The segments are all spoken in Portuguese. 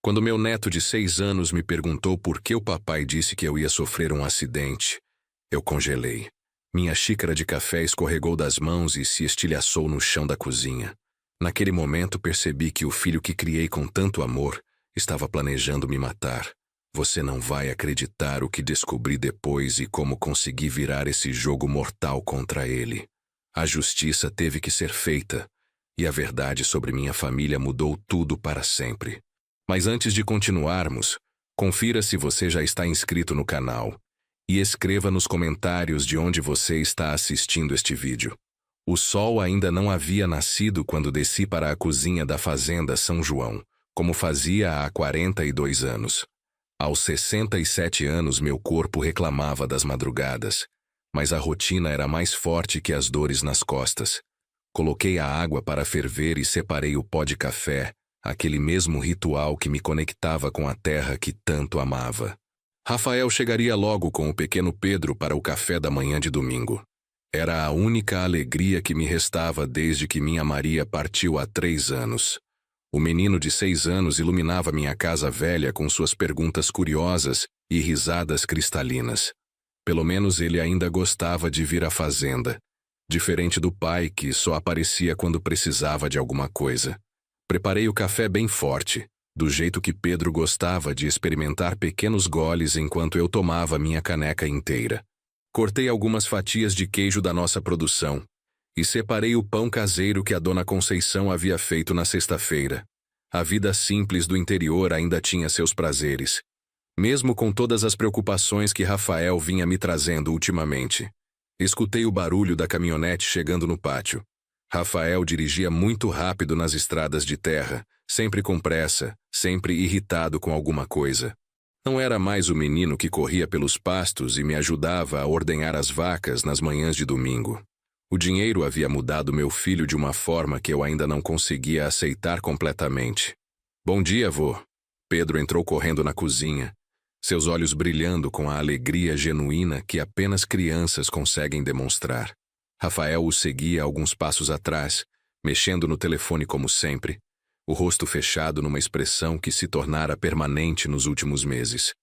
Quando meu neto de 6 anos me perguntou por que o papai disse que eu ia sofrer um acidente, eu congelei. Minha xícara de café escorregou das mãos e se estilhaçou no chão da cozinha. Naquele momento percebi que o filho que criei com tanto amor estava planejando me matar. Você não vai acreditar o que descobri depois e como consegui virar esse jogo mortal contra ele. A justiça teve que ser feita, e a verdade sobre minha família mudou tudo para sempre. Mas antes de continuarmos, confira se você já está inscrito no canal e escreva nos comentários de onde você está assistindo este vídeo. O sol ainda não havia nascido quando desci para a cozinha da fazenda São João, como fazia há 42 anos. Aos 67 anos meu corpo reclamava das madrugadas, mas a rotina era mais forte que as dores nas costas. Coloquei a água para ferver e separei o pó de café, aquele mesmo ritual que me conectava com a terra que tanto amava. Rafael chegaria logo com o pequeno Pedro para o café da manhã de domingo. Era a única alegria que me restava desde que minha Maria partiu há 3 anos. O menino de 6 anos iluminava minha casa velha com suas perguntas curiosas e risadas cristalinas. Pelo menos ele ainda gostava de vir à fazenda, diferente do pai que só aparecia quando precisava de alguma coisa. Preparei o café bem forte, do jeito que Pedro gostava de experimentar pequenos goles enquanto eu tomava minha caneca inteira. Cortei algumas fatias de queijo da nossa produção e separei o pão caseiro que a dona Conceição havia feito na sexta-feira. A vida simples do interior ainda tinha seus prazeres, mesmo com todas as preocupações que Rafael vinha me trazendo ultimamente. Escutei o barulho da caminhonete chegando no pátio. Rafael dirigia muito rápido nas estradas de terra, sempre com pressa, sempre irritado com alguma coisa. Não era mais o menino que corria pelos pastos e me ajudava a ordenhar as vacas nas manhãs de domingo. O dinheiro havia mudado meu filho de uma forma que eu ainda não conseguia aceitar completamente. Bom dia, vô. Pedro entrou correndo na cozinha, seus olhos brilhando com a alegria genuína que apenas crianças conseguem demonstrar. Rafael o seguia alguns passos atrás, mexendo no telefone como sempre, o rosto fechado numa expressão que se tornara permanente nos últimos meses.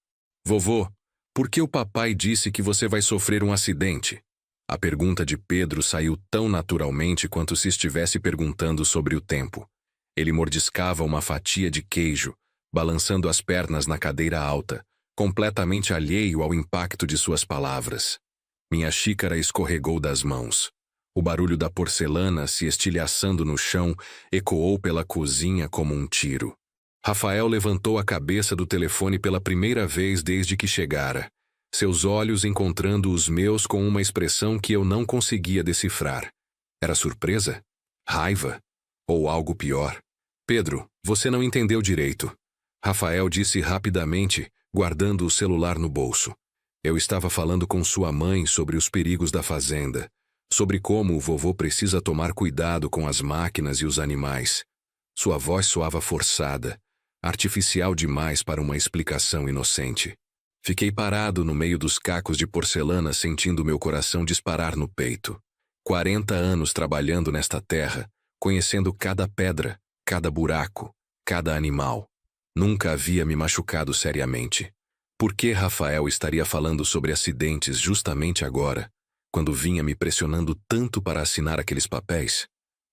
Vovô, por que o papai disse que você vai sofrer um acidente? A pergunta de Pedro saiu tão naturalmente quanto se estivesse perguntando sobre o tempo. Ele mordiscava uma fatia de queijo, balançando as pernas na cadeira alta, completamente alheio ao impacto de suas palavras. Minha xícara escorregou das mãos. O barulho da porcelana se estilhaçando no chão ecoou pela cozinha como um tiro. Rafael levantou a cabeça do telefone pela primeira vez desde que chegara, seus olhos encontrando os meus com uma expressão que eu não conseguia decifrar. Era surpresa? Raiva? Ou algo pior? Pedro, você não entendeu direito. Rafael disse rapidamente, guardando o celular no bolso. Eu estava falando com sua mãe sobre os perigos da fazenda, sobre como o vovô precisa tomar cuidado com as máquinas e os animais. Sua voz soava forçada, artificial demais para uma explicação inocente. Fiquei parado no meio dos cacos de porcelana sentindo meu coração disparar no peito. 40 anos trabalhando nesta terra, conhecendo cada pedra, cada buraco, cada animal. Nunca havia me machucado seriamente. Por que Rafael estaria falando sobre acidentes justamente agora, quando vinha me pressionando tanto para assinar aqueles papéis?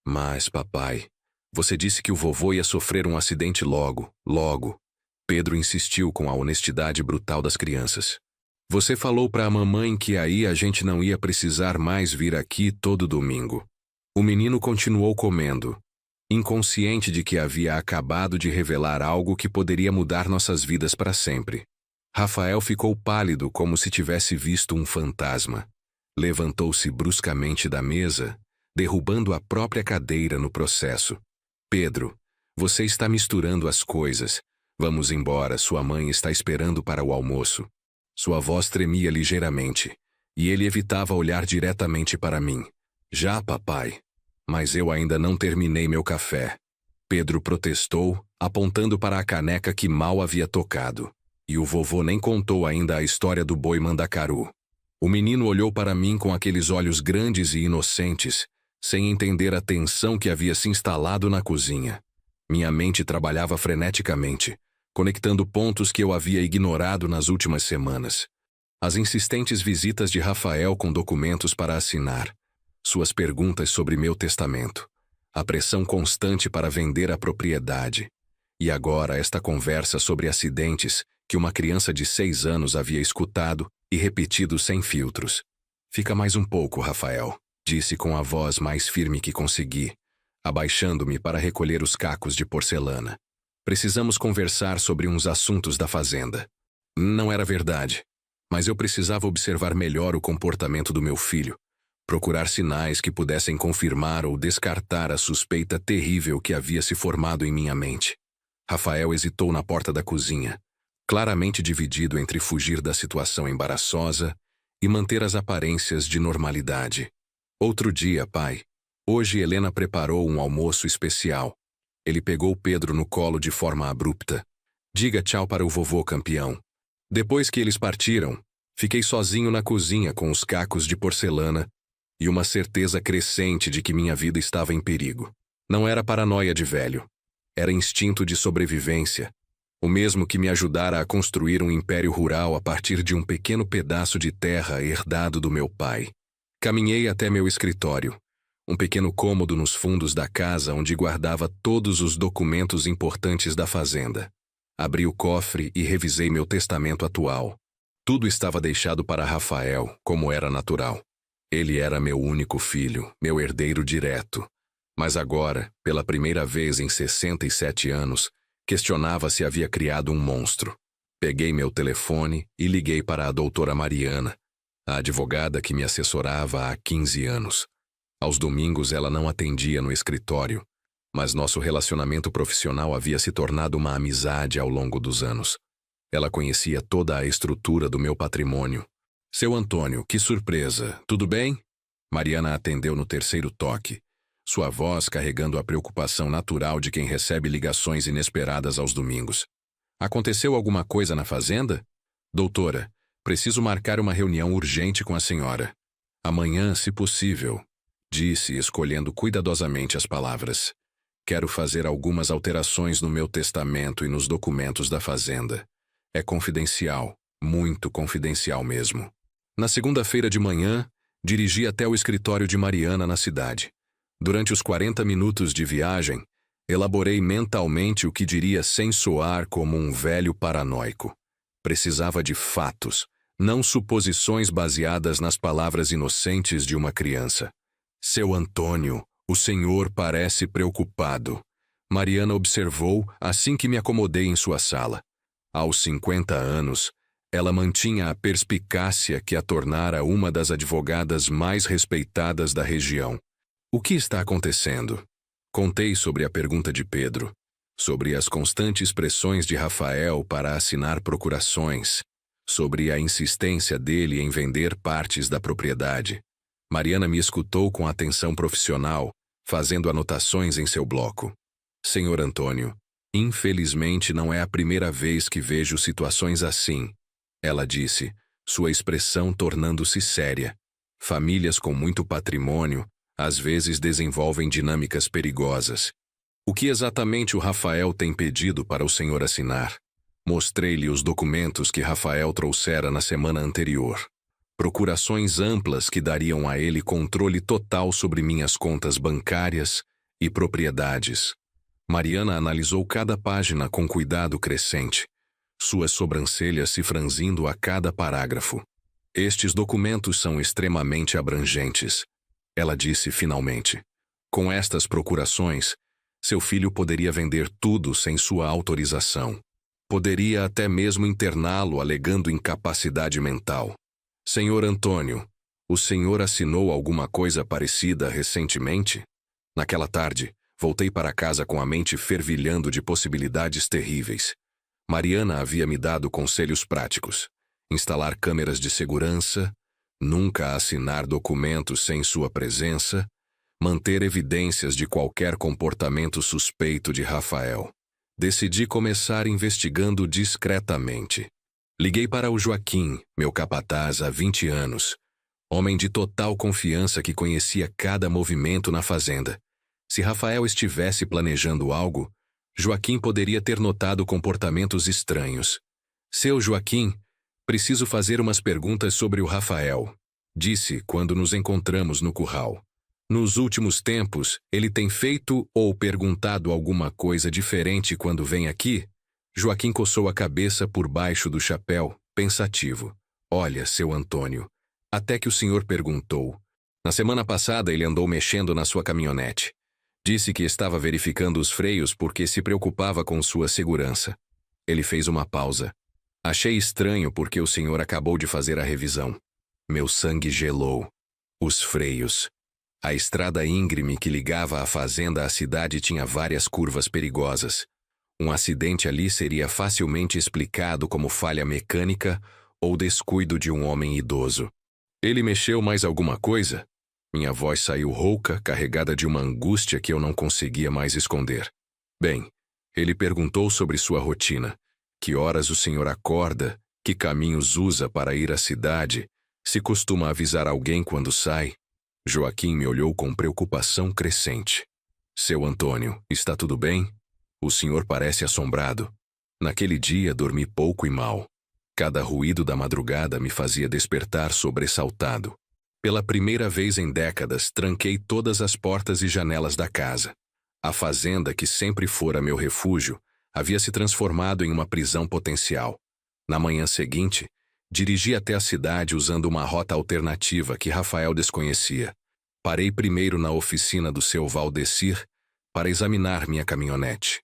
Mas, papai, você disse que o vovô ia sofrer um acidente logo. Pedro insistiu com a honestidade brutal das crianças. Você falou para a mamãe que aí a gente não ia precisar mais vir aqui todo domingo. O menino continuou comendo, inconsciente de que havia acabado de revelar algo que poderia mudar nossas vidas para sempre. Rafael ficou pálido como se tivesse visto um fantasma. Levantou-se bruscamente da mesa, derrubando a própria cadeira no processo. Pedro, você está misturando as coisas. Vamos embora, sua mãe está esperando para o almoço. Sua voz tremia ligeiramente, e ele evitava olhar diretamente para mim. Já, papai. Mas eu ainda não terminei meu café. Pedro protestou, apontando para a caneca que mal havia tocado. E o vovô nem contou ainda a história do boi mandacaru. O menino olhou para mim com aqueles olhos grandes e inocentes, sem entender a tensão que havia se instalado na cozinha. Minha mente trabalhava freneticamente, conectando pontos que eu havia ignorado nas últimas semanas. As insistentes visitas de Rafael com documentos para assinar, suas perguntas sobre meu testamento, a pressão constante para vender a propriedade, e agora esta conversa sobre acidentes que uma criança de 6 anos havia escutado e repetido sem filtros. Fica mais um pouco, Rafael, disse com a voz mais firme que consegui, abaixando-me para recolher os cacos de porcelana. Precisamos conversar sobre uns assuntos da fazenda. Não era verdade, mas eu precisava observar melhor o comportamento do meu filho, procurar sinais que pudessem confirmar ou descartar a suspeita terrível que havia se formado em minha mente. Rafael hesitou na porta da cozinha, claramente dividido entre fugir da situação embaraçosa e manter as aparências de normalidade. Outro dia, pai. Hoje Helena preparou um almoço especial. Ele pegou Pedro no colo de forma abrupta. Diga tchau para o vovô campeão. Depois que eles partiram, fiquei sozinho na cozinha com os cacos de porcelana e uma certeza crescente de que minha vida estava em perigo. Não era paranoia de velho. Era instinto de sobrevivência, o mesmo que me ajudara a construir um império rural a partir de um pequeno pedaço de terra herdado do meu pai. Caminhei até meu escritório, um pequeno cômodo nos fundos da casa onde guardava todos os documentos importantes da fazenda. Abri o cofre e revisei meu testamento atual. Tudo estava deixado para Rafael, como era natural. Ele era meu único filho, meu herdeiro direto. Mas agora, pela primeira vez em 67 anos, questionava se havia criado um monstro. Peguei meu telefone e liguei para a doutora Mariana, a advogada que me assessorava há 15 anos. Aos domingos ela não atendia no escritório, mas nosso relacionamento profissional havia se tornado uma amizade ao longo dos anos. Ela conhecia toda a estrutura do meu patrimônio. Seu Antônio, que surpresa, tudo bem? Mariana atendeu no terceiro toque, sua voz carregando a preocupação natural de quem recebe ligações inesperadas aos domingos. Aconteceu alguma coisa na fazenda? Doutora, preciso marcar uma reunião urgente com a senhora. Amanhã, se possível, disse, escolhendo cuidadosamente as palavras. Quero fazer algumas alterações no meu testamento e nos documentos da fazenda. É confidencial, muito confidencial mesmo. Na segunda-feira de manhã, dirigi até o escritório de Mariana na cidade. Durante os 40 minutos de viagem, elaborei mentalmente o que diria sem soar como um velho paranoico. Precisava de fatos, não suposições baseadas nas palavras inocentes de uma criança. Seu Antônio, o senhor parece preocupado. Mariana observou assim que me acomodei em sua sala. Aos 50 anos, ela mantinha a perspicácia que a tornara uma das advogadas mais respeitadas da região. O que está acontecendo? Contei sobre a pergunta de Pedro, sobre as constantes pressões de Rafael para assinar procurações, sobre a insistência dele em vender partes da propriedade. Mariana me escutou com atenção profissional, fazendo anotações em seu bloco. Senhor Antônio, infelizmente não é a primeira vez que vejo situações assim, ela disse, sua expressão tornando-se séria. Famílias com muito patrimônio às vezes desenvolvem dinâmicas perigosas. O que exatamente o Rafael tem pedido para o senhor assinar? Mostrei-lhe os documentos que Rafael trouxera na semana anterior. Procurações amplas que dariam a ele controle total sobre minhas contas bancárias e propriedades. Mariana analisou cada página com cuidado crescente, suas sobrancelhas se franzindo a cada parágrafo. Estes documentos são extremamente abrangentes, ela disse finalmente. Com estas procurações, seu filho poderia vender tudo sem sua autorização. Poderia até mesmo interná-lo alegando incapacidade mental. Senhor Antônio, o senhor assinou alguma coisa parecida recentemente? Naquela tarde, voltei para casa com a mente fervilhando de possibilidades terríveis. Mariana havia me dado conselhos práticos. Instalar câmeras de segurança, nunca assinar documentos sem sua presença, manter evidências de qualquer comportamento suspeito de Rafael. Decidi começar investigando discretamente. Liguei para o Joaquim, meu capataz há 20 anos, homem de total confiança que conhecia cada movimento na fazenda. Se Rafael estivesse planejando algo, Joaquim poderia ter notado comportamentos estranhos. Seu Joaquim, preciso fazer umas perguntas sobre o Rafael, disse quando nos encontramos no curral. Nos últimos tempos, ele tem feito ou perguntado alguma coisa diferente quando vem aqui? Joaquim coçou a cabeça por baixo do chapéu, pensativo. Olha, seu Antônio, até que o senhor perguntou. Na semana passada ele andou mexendo na sua caminhonete. Disse que estava verificando os freios porque se preocupava com sua segurança. Ele fez uma pausa. Achei estranho porque o senhor acabou de fazer a revisão. Meu sangue gelou. Os freios. A estrada íngreme que ligava a fazenda à cidade tinha várias curvas perigosas. Um acidente ali seria facilmente explicado como falha mecânica ou descuido de um homem idoso. Ele mexeu mais alguma coisa? Minha voz saiu rouca, carregada de uma angústia que eu não conseguia mais esconder. Bem, ele perguntou sobre sua rotina. Que horas o senhor acorda? Que caminhos usa para ir à cidade? Se costuma avisar alguém quando sai? Joaquim me olhou com preocupação crescente. Seu Antônio, está tudo bem? O senhor parece assombrado. Naquele dia dormi pouco e mal. Cada ruído da madrugada me fazia despertar sobressaltado. Pela primeira vez em décadas, tranquei todas as portas e janelas da casa. A fazenda, que sempre fora meu refúgio, havia se transformado em uma prisão potencial. Na manhã seguinte, dirigi até a cidade usando uma rota alternativa que Rafael desconhecia. Parei primeiro na oficina do seu Valdecir para examinar minha caminhonete.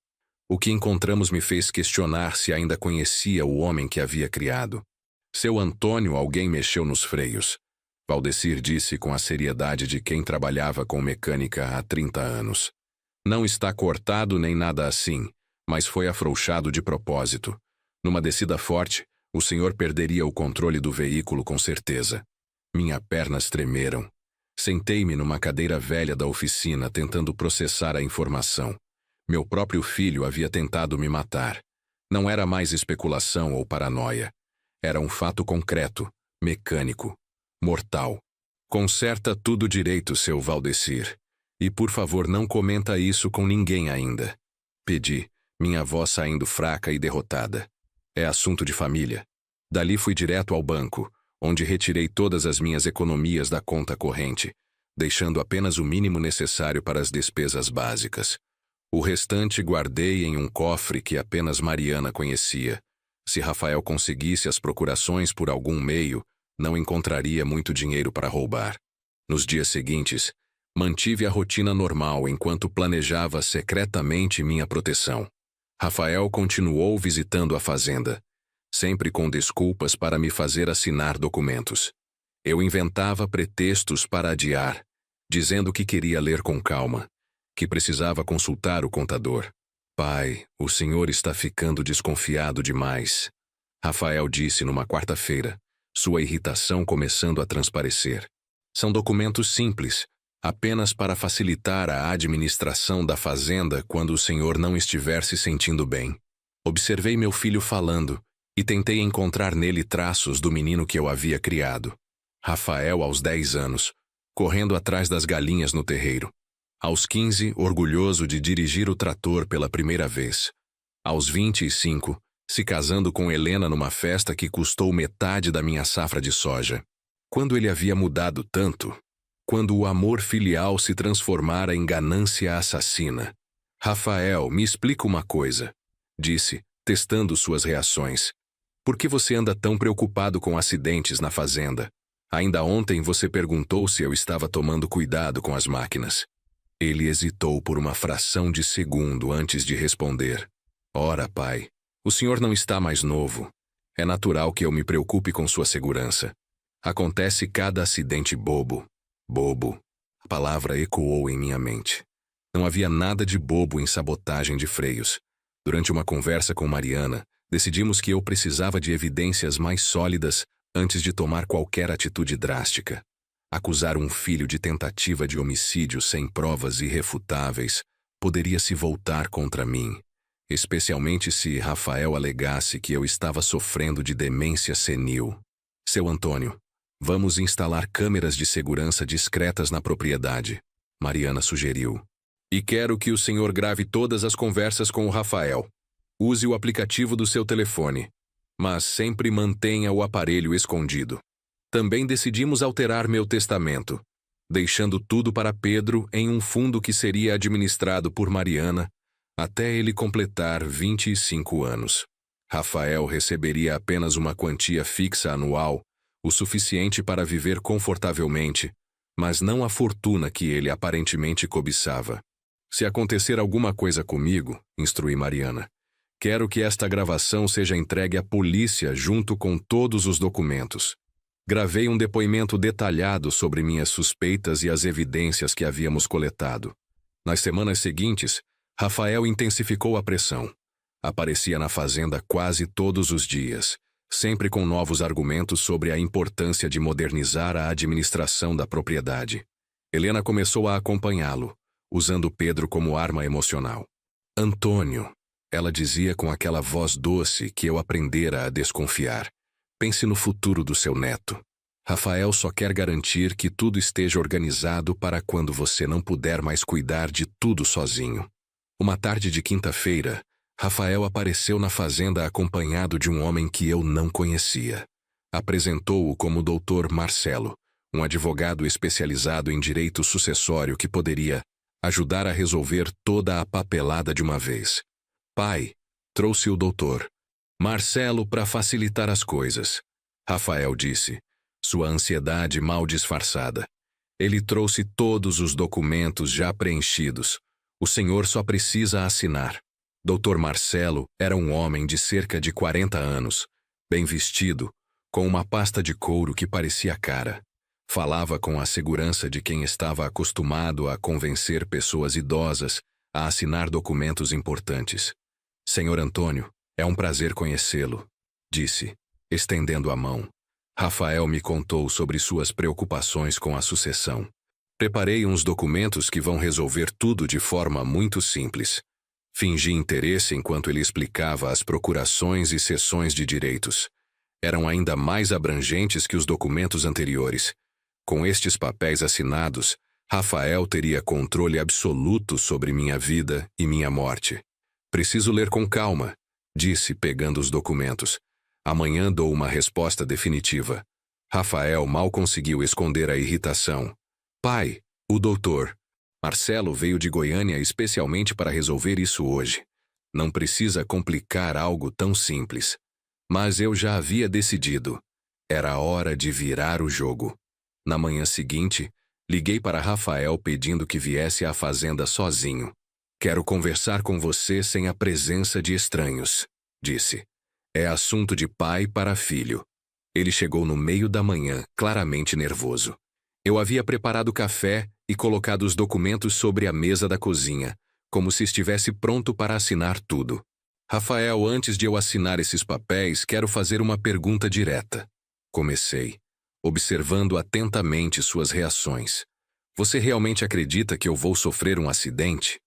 O que encontramos me fez questionar se ainda conhecia o homem que havia criado. Seu Antônio, alguém mexeu nos freios. Valdecir disse com a seriedade de quem trabalhava com mecânica há 30 anos. Não está cortado nem nada assim, mas foi afrouxado de propósito. Numa descida forte, o senhor perderia o controle do veículo com certeza. Minhas pernas tremeram. Sentei-me numa cadeira velha da oficina tentando processar a informação. Meu próprio filho havia tentado me matar. Não era mais especulação ou paranoia. Era um fato concreto, mecânico, mortal. Conserta tudo direito, seu Valdecir. E por favor não comenta isso com ninguém ainda. Pedi, minha voz saindo fraca e derrotada. É assunto de família. Dali fui direto ao banco, onde retirei todas as minhas economias da conta corrente, deixando apenas o mínimo necessário para as despesas básicas. O restante guardei em um cofre que apenas Mariana conhecia. Se Rafael conseguisse as procurações por algum meio, não encontraria muito dinheiro para roubar. Nos dias seguintes, mantive a rotina normal enquanto planejava secretamente minha proteção. Rafael continuou visitando a fazenda, sempre com desculpas para me fazer assinar documentos. Eu inventava pretextos para adiar, dizendo que queria ler com calma, que precisava consultar o contador. Pai, o senhor está ficando desconfiado demais, Rafael disse numa quarta-feira, sua irritação começando a transparecer. São documentos simples, apenas para facilitar a administração da fazenda quando o senhor não estiver se sentindo bem. Observei meu filho falando e tentei encontrar nele traços do menino que eu havia criado. Rafael aos 10 anos, correndo atrás das galinhas no terreiro. Aos 15, orgulhoso de dirigir o trator pela primeira vez. Aos 25, se casando com Helena numa festa que custou metade da minha safra de soja. Quando ele havia mudado tanto? Quando o amor filial se transformara em ganância assassina. Rafael, me explica uma coisa, disse, testando suas reações. Por que você anda tão preocupado com acidentes na fazenda? Ainda ontem você perguntou se eu estava tomando cuidado com as máquinas. Ele hesitou por uma fração de segundo antes de responder. Ora, pai, o senhor não está mais novo. É natural que eu me preocupe com sua segurança. Acontece cada acidente bobo. Bobo. A palavra ecoou em minha mente. Não havia nada de bobo em sabotagem de freios. Durante uma conversa com Mariana, decidimos que eu precisava de evidências mais sólidas antes de tomar qualquer atitude drástica. Acusar um filho de tentativa de homicídio sem provas irrefutáveis poderia se voltar contra mim, especialmente se Rafael alegasse que eu estava sofrendo de demência senil. Seu Antônio, vamos instalar câmeras de segurança discretas na propriedade, Mariana sugeriu. E quero que o senhor grave todas as conversas com o Rafael. Use o aplicativo do seu telefone, mas sempre mantenha o aparelho escondido. Também decidimos alterar meu testamento, deixando tudo para Pedro em um fundo que seria administrado por Mariana até ele completar 25 anos. Rafael receberia apenas uma quantia fixa anual, o suficiente para viver confortavelmente, mas não a fortuna que ele aparentemente cobiçava. Se acontecer alguma coisa comigo, instruí Mariana, quero que esta gravação seja entregue à polícia junto com todos os documentos. Gravei um depoimento detalhado sobre minhas suspeitas e as evidências que havíamos coletado. Nas semanas seguintes, Rafael intensificou a pressão. Aparecia na fazenda quase todos os dias, sempre com novos argumentos sobre a importância de modernizar a administração da propriedade. Helena começou a acompanhá-lo, usando Pedro como arma emocional. Antônio, ela dizia com aquela voz doce que eu aprendera a desconfiar. Pense no futuro do seu neto. Rafael só quer garantir que tudo esteja organizado para quando você não puder mais cuidar de tudo sozinho. Uma tarde de quinta-feira, Rafael apareceu na fazenda acompanhado de um homem que eu não conhecia. Apresentou-o como Dr. Marcelo, um advogado especializado em direito sucessório que poderia ajudar a resolver toda a papelada de uma vez. Pai, trouxe o doutor Marcelo para facilitar as coisas, Rafael disse, sua ansiedade mal disfarçada. Ele trouxe todos os documentos já preenchidos. O senhor só precisa assinar. Dr. Marcelo era um homem de cerca de 40 anos, bem vestido, com uma pasta de couro que parecia cara. Falava com a segurança de quem estava acostumado a convencer pessoas idosas a assinar documentos importantes. Senhor Antônio, é um prazer conhecê-lo, disse, estendendo a mão. Rafael me contou sobre suas preocupações com a sucessão. Preparei uns documentos que vão resolver tudo de forma muito simples. Fingi interesse enquanto ele explicava as procurações e cessões de direitos. Eram ainda mais abrangentes que os documentos anteriores. Com estes papéis assinados, Rafael teria controle absoluto sobre minha vida e minha morte. Preciso ler com calma, disse pegando os documentos. Amanhã dou uma resposta definitiva. Rafael mal conseguiu esconder a irritação. Pai, o doutor Marcelo veio de Goiânia especialmente para resolver isso hoje. Não precisa complicar algo tão simples. Mas eu já havia decidido. Era hora de virar o jogo. Na manhã seguinte, liguei para Rafael pedindo que viesse à fazenda sozinho. Quero conversar com você sem a presença de estranhos, disse. É assunto de pai para filho. Ele chegou no meio da manhã, claramente nervoso. Eu havia preparado café e colocado os documentos sobre a mesa da cozinha, como se estivesse pronto para assinar tudo. Rafael, antes de eu assinar esses papéis, quero fazer uma pergunta direta. Comecei, observando atentamente suas reações. Você realmente acredita que eu vou sofrer um acidente?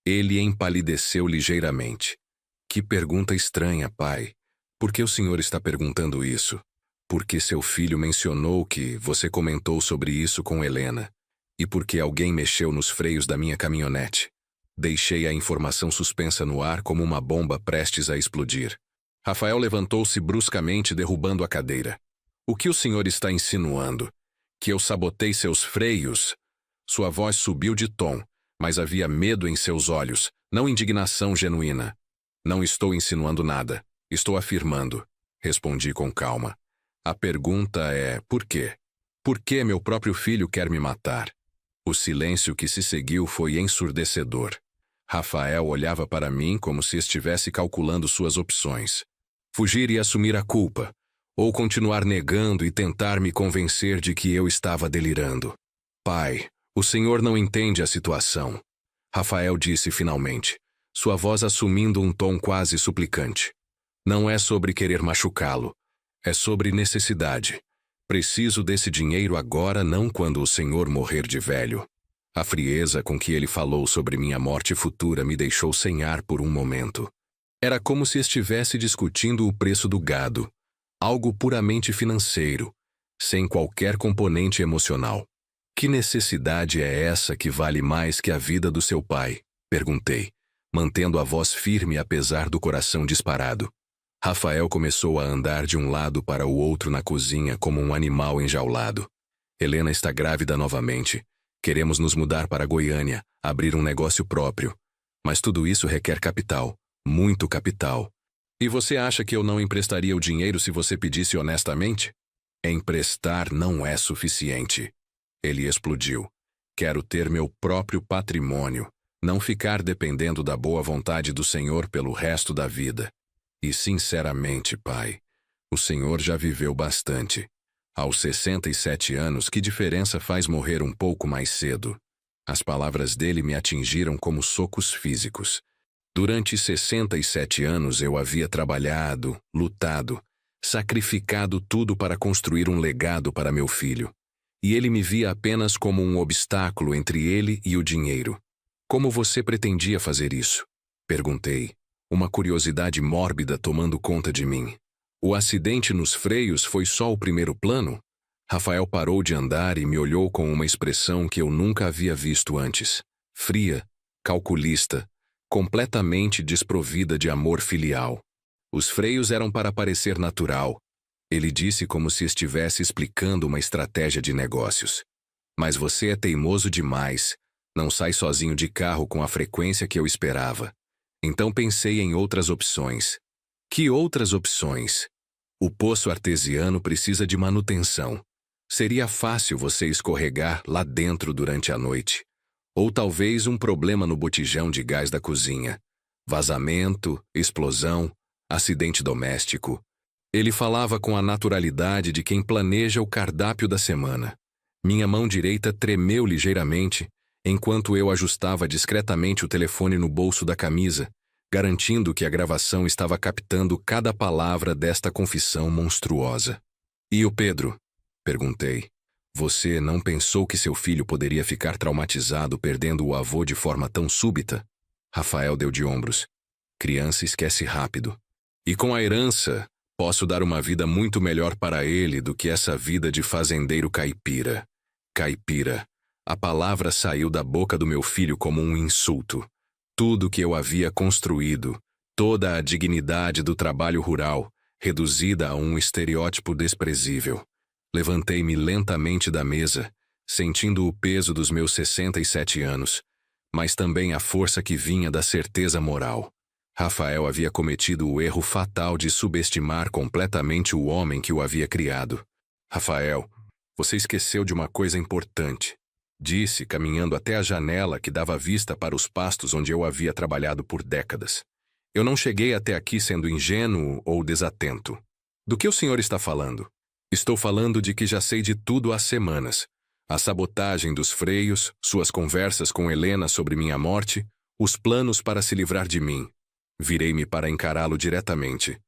Ele empalideceu ligeiramente. Que pergunta estranha, pai. Por que o senhor está perguntando isso? Porque seu filho mencionou que você comentou sobre isso com Helena. E porque alguém mexeu nos freios da minha caminhonete. Deixei a informação suspensa no ar como uma bomba prestes a explodir. Rafael levantou-se bruscamente, derrubando a cadeira. O que o senhor está insinuando? Que eu sabotei seus freios? Sua voz subiu de tom, mas havia medo em seus olhos, não indignação genuína. Não estou insinuando nada. Estou afirmando. Respondi com calma. A pergunta é, por quê? Por que meu próprio filho quer me matar? O silêncio que se seguiu foi ensurdecedor. Rafael olhava para mim como se estivesse calculando suas opções. Fugir e assumir a culpa, ou continuar negando e tentar me convencer de que eu estava delirando. Pai, o senhor não entende a situação. Rafael disse finalmente, sua voz assumindo um tom quase suplicante. Não é sobre querer machucá-lo. É sobre necessidade. Preciso desse dinheiro agora, não quando o senhor morrer de velho. A frieza com que ele falou sobre minha morte futura me deixou sem ar por um momento. Era como se estivesse discutindo o preço do gado. Algo puramente financeiro, sem qualquer componente emocional. Que necessidade é essa que vale mais que a vida do seu pai? Perguntei, mantendo a voz firme apesar do coração disparado. Rafael começou a andar de um lado para o outro na cozinha como um animal enjaulado. Helena está grávida novamente. Queremos nos mudar para Goiânia, abrir um negócio próprio. Mas tudo isso requer capital, muito capital. E você acha que eu não emprestaria o dinheiro se você pedisse honestamente? Emprestar não é suficiente. Ele explodiu. Quero ter meu próprio patrimônio, não ficar dependendo da boa vontade do Senhor pelo resto da vida. E sinceramente, pai, o Senhor já viveu bastante. Aos 67 anos, que diferença faz morrer um pouco mais cedo? As palavras dele me atingiram como socos físicos. Durante 67 anos eu havia trabalhado, lutado, sacrificado tudo para construir um legado para meu filho. E ele me via apenas como um obstáculo entre ele e o dinheiro. Como você pretendia fazer isso? Perguntei, uma curiosidade mórbida tomando conta de mim. O acidente nos freios foi só o primeiro plano? Rafael parou de andar e me olhou com uma expressão que eu nunca havia visto antes. Fria, calculista, completamente desprovida de amor filial. Os freios eram para parecer natural. Ele disse como se estivesse explicando uma estratégia de negócios. Mas você é teimoso demais. Não sai sozinho de carro com a frequência que eu esperava. Então pensei em outras opções. Que outras opções? O poço artesiano precisa de manutenção. Seria fácil você escorregar lá dentro durante a noite. Ou talvez um problema no botijão de gás da cozinha. Vazamento, explosão, acidente doméstico. Ele falava com a naturalidade de quem planeja o cardápio da semana. Minha mão direita tremeu ligeiramente, enquanto eu ajustava discretamente o telefone no bolso da camisa, garantindo que a gravação estava captando cada palavra desta confissão monstruosa. E o Pedro? Perguntei. Você não pensou que seu filho poderia ficar traumatizado perdendo o avô de forma tão súbita? Rafael deu de ombros. Criança esquece rápido. E com a herança, posso dar uma vida muito melhor para ele do que essa vida de fazendeiro caipira. Caipira. A palavra saiu da boca do meu filho como um insulto. Tudo que eu havia construído, toda a dignidade do trabalho rural, reduzida a um estereótipo desprezível. Levantei-me lentamente da mesa, sentindo o peso dos meus 67 anos, mas também a força que vinha da certeza moral. Rafael havia cometido o erro fatal de subestimar completamente o homem que o havia criado. Rafael, você esqueceu de uma coisa importante, disse, caminhando até a janela que dava vista para os pastos onde eu havia trabalhado por décadas. Eu não cheguei até aqui sendo ingênuo ou desatento. Do que o senhor está falando? Estou falando de que já sei de tudo há semanas. A sabotagem dos freios, suas conversas com Helena sobre minha morte, os planos para se livrar de mim. Virei-me para encará-lo diretamente.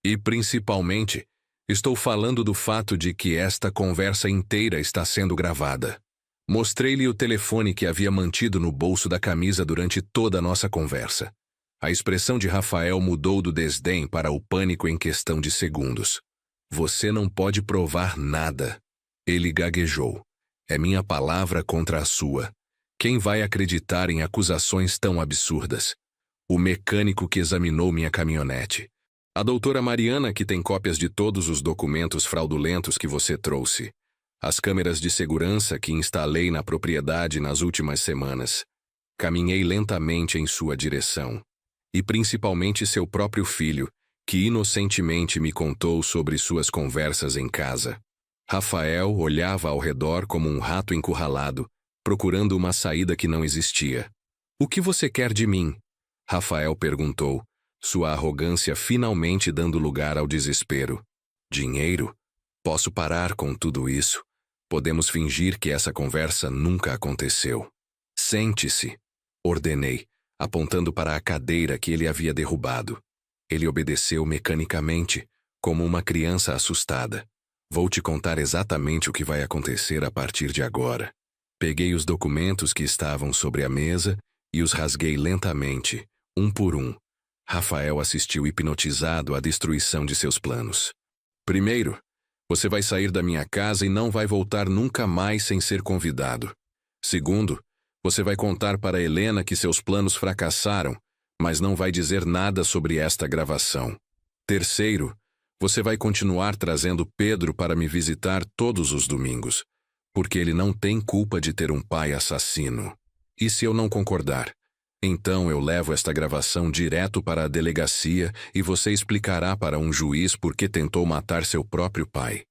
E, principalmente, estou falando do fato de que esta conversa inteira está sendo gravada. Mostrei-lhe o telefone que havia mantido no bolso da camisa durante toda a nossa conversa. A expressão de Rafael mudou do desdém para o pânico em questão de segundos. Você não pode provar nada. Ele gaguejou. É minha palavra contra a sua. Quem vai acreditar em acusações tão absurdas? O mecânico que examinou minha caminhonete. A doutora Mariana, que tem cópias de todos os documentos fraudulentos que você trouxe. As câmeras de segurança que instalei na propriedade nas últimas semanas. Caminhei lentamente em sua direção. E principalmente seu próprio filho, que inocentemente me contou sobre suas conversas em casa. Rafael olhava ao redor como um rato encurralado, procurando uma saída que não existia. O que você quer de mim? Rafael perguntou, sua arrogância finalmente dando lugar ao desespero. Dinheiro? Posso parar com tudo isso? Podemos fingir que essa conversa nunca aconteceu. Sente-se, ordenei, apontando para a cadeira que ele havia derrubado. Ele obedeceu mecanicamente, como uma criança assustada. Vou te contar exatamente o que vai acontecer a partir de agora. Peguei os documentos que estavam sobre a mesa e os rasguei lentamente, um por um. Rafael assistiu hipnotizado à destruição de seus planos. Primeiro, Você vai sair da minha casa e não vai voltar nunca mais sem ser convidado. Segundo, você vai contar para Helena que seus planos fracassaram, mas não vai dizer nada sobre esta gravação. Terceiro, você vai continuar trazendo Pedro para me visitar todos os domingos, porque ele não tem culpa de ter um pai assassino. E se eu não concordar? Então eu levo esta gravação direto para a delegacia e você explicará para um juiz por que tentou matar seu próprio pai.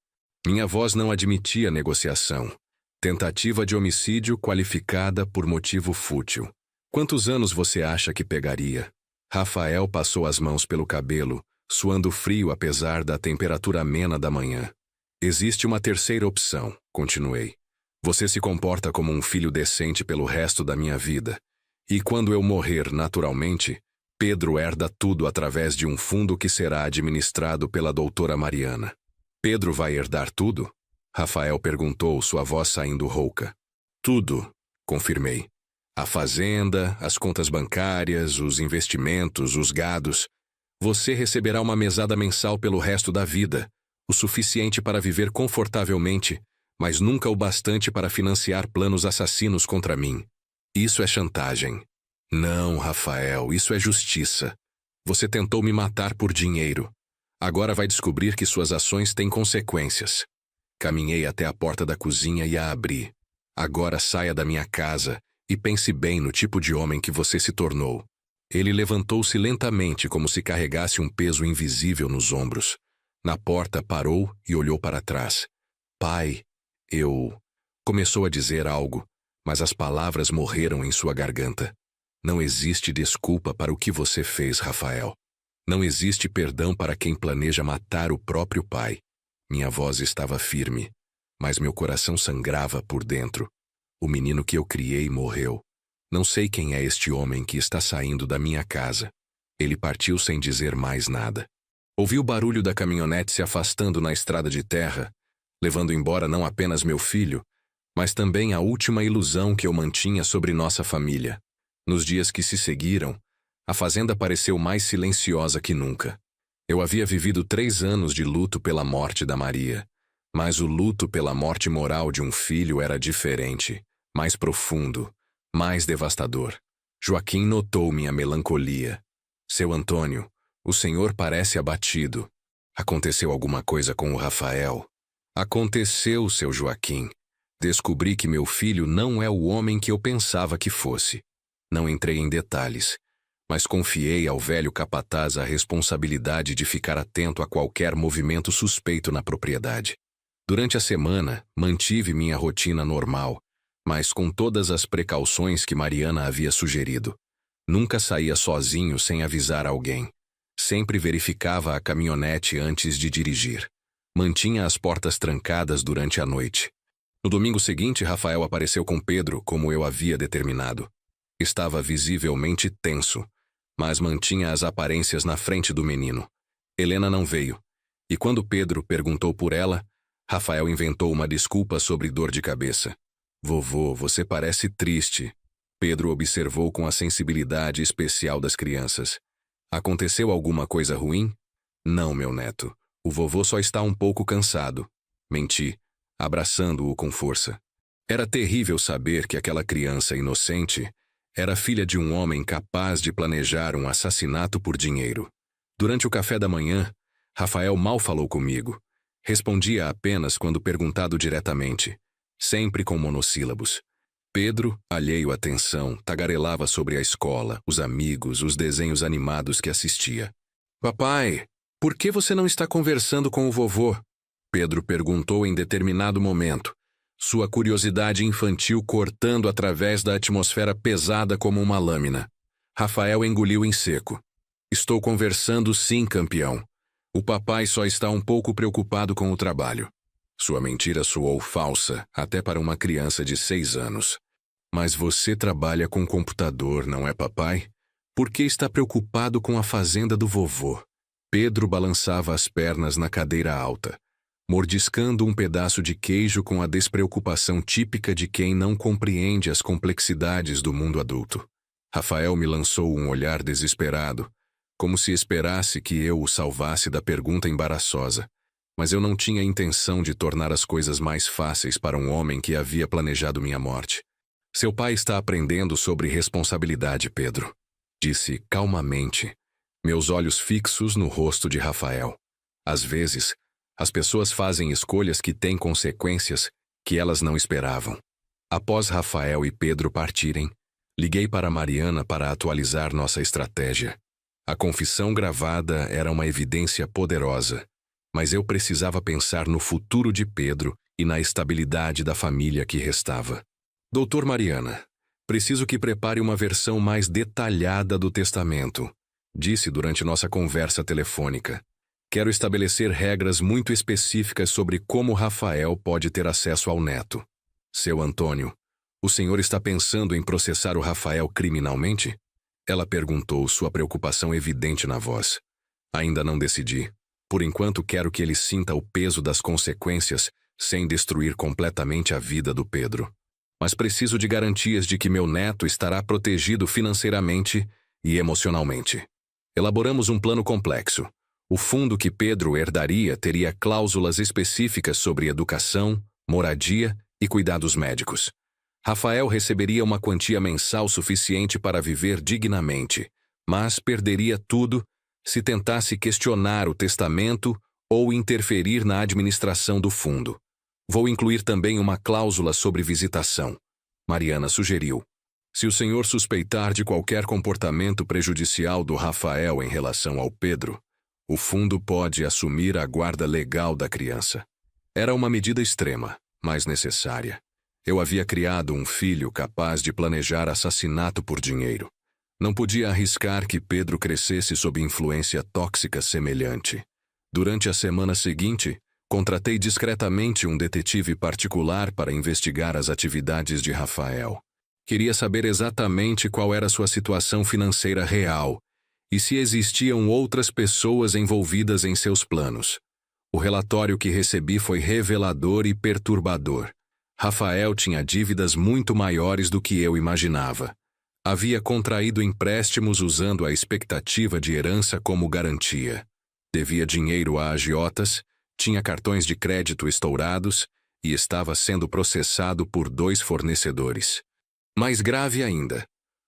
Minha voz não admitia negociação. Tentativa de homicídio qualificada por motivo fútil. Quantos anos você acha que pegaria? Rafael passou as mãos pelo cabelo, suando frio apesar da temperatura amena da manhã. Existe uma terceira opção, continuei. Você se comporta como um filho decente pelo resto da minha vida. E quando eu morrer naturalmente, Pedro herda tudo através de um fundo que será administrado pela doutora Mariana. Pedro vai herdar tudo? Rafael perguntou, sua voz saindo rouca. Tudo, confirmei. A fazenda, as contas bancárias, os investimentos, os gados. Você receberá uma mesada mensal pelo resto da vida, o suficiente para viver confortavelmente, mas nunca o bastante para financiar planos assassinos contra mim. Isso é chantagem. Não, Rafael, isso é justiça. Você tentou me matar por dinheiro. Agora vai descobrir que suas ações têm consequências. Caminhei até a porta da cozinha e a abri. Agora saia da minha casa e pense bem no tipo de homem que você se tornou. Ele levantou-se lentamente como se carregasse um peso invisível nos ombros. Na porta parou e olhou para trás. Pai, eu... Começou a dizer algo, mas as palavras morreram em sua garganta. Não existe desculpa para o que você fez, Rafael. Não existe perdão para quem planeja matar o próprio pai. Minha voz estava firme, mas meu coração sangrava por dentro. O menino que eu criei morreu. Não sei quem é este homem que está saindo da minha casa. Ele partiu sem dizer mais nada. Ouvi o barulho da caminhonete se afastando na estrada de terra, levando embora não apenas meu filho, mas também a última ilusão que eu mantinha sobre nossa família. Nos dias que se seguiram, a fazenda pareceu mais silenciosa que nunca. Eu havia vivido 3 anos de luto pela morte da Maria, mas o luto pela morte moral de um filho era diferente, mais profundo, mais devastador. Joaquim notou minha melancolia. Seu Antônio, o senhor parece abatido. Aconteceu alguma coisa com o Rafael? Aconteceu, seu Joaquim. Descobri que meu filho não é o homem que eu pensava que fosse. Não entrei em detalhes, mas confiei ao velho capataz a responsabilidade de ficar atento a qualquer movimento suspeito na propriedade. Durante a semana, mantive minha rotina normal, mas com todas as precauções que Mariana havia sugerido. Nunca saía sozinho sem avisar alguém. Sempre verificava a caminhonete antes de dirigir. Mantinha as portas trancadas durante a noite. No domingo seguinte, Rafael apareceu com Pedro, como eu havia determinado. Estava visivelmente tenso, mas mantinha as aparências na frente do menino. Helena não veio, e quando Pedro perguntou por ela, Rafael inventou uma desculpa sobre dor de cabeça. Vovô, você parece triste. Pedro observou com a sensibilidade especial das crianças. Aconteceu alguma coisa ruim? Não, meu neto. O vovô só está um pouco cansado. Menti, abraçando-o com força. Era terrível saber que aquela criança inocente era filha de um homem capaz de planejar um assassinato por dinheiro. Durante o café da manhã, Rafael mal falou comigo. Respondia apenas quando perguntado diretamente, sempre com monossílabos. Pedro, alheio à atenção, tagarelava sobre a escola, os amigos, os desenhos animados que assistia. Papai, por que você não está conversando com o vovô? Pedro perguntou em determinado momento, sua curiosidade infantil cortando através da atmosfera pesada como uma lâmina. Rafael engoliu em seco. Estou conversando sim, campeão. O papai só está um pouco preocupado com o trabalho. Sua mentira soou falsa, até para uma criança de 6 anos. Mas você trabalha com computador, não é, papai? Por que está preocupado com a fazenda do vovô? Pedro balançava as pernas na cadeira alta, mordiscando um pedaço de queijo com a despreocupação típica de quem não compreende as complexidades do mundo adulto. Rafael me lançou um olhar desesperado, como se esperasse que eu o salvasse da pergunta embaraçosa, mas eu não tinha intenção de tornar as coisas mais fáceis para um homem que havia planejado minha morte. Seu pai está aprendendo sobre responsabilidade, Pedro, disse calmamente, meus olhos fixos no rosto de Rafael. Às vezes, as pessoas fazem escolhas que têm consequências que elas não esperavam. Após Rafael e Pedro partirem, liguei para Mariana para atualizar nossa estratégia. A confissão gravada era uma evidência poderosa, mas eu precisava pensar no futuro de Pedro e na estabilidade da família que restava. Doutor Mariana, preciso que prepare uma versão mais detalhada do testamento, disse durante nossa conversa telefônica. Quero estabelecer regras muito específicas sobre como Rafael pode ter acesso ao neto. Seu Antônio, o senhor está pensando em processar o Rafael criminalmente? Ela perguntou, sua preocupação evidente na voz. Ainda não decidi. Por enquanto quero que ele sinta o peso das consequências sem destruir completamente a vida do Pedro. Mas preciso de garantias de que meu neto estará protegido financeiramente e emocionalmente. Elaboramos um plano complexo. O fundo que Pedro herdaria teria cláusulas específicas sobre educação, moradia e cuidados médicos. Rafael receberia uma quantia mensal suficiente para viver dignamente, mas perderia tudo se tentasse questionar o testamento ou interferir na administração do fundo. Vou incluir também uma cláusula sobre visitação. Mariana sugeriu. Se o senhor suspeitar de qualquer comportamento prejudicial do Rafael em relação ao Pedro, o fundo pode assumir a guarda legal da criança. Era uma medida extrema, mas necessária. Eu havia criado um filho capaz de planejar assassinato por dinheiro. Não podia arriscar que Pedro crescesse sob influência tóxica semelhante. Durante a semana seguinte, contratei discretamente um detetive particular para investigar as atividades de Rafael. Queria saber exatamente qual era sua situação financeira real e se existiam outras pessoas envolvidas em seus planos. O relatório que recebi foi revelador e perturbador. Rafael tinha dívidas muito maiores do que eu imaginava. Havia contraído empréstimos usando a expectativa de herança como garantia. Devia dinheiro a agiotas, tinha cartões de crédito estourados e estava sendo processado por 2 fornecedores. Mais grave ainda,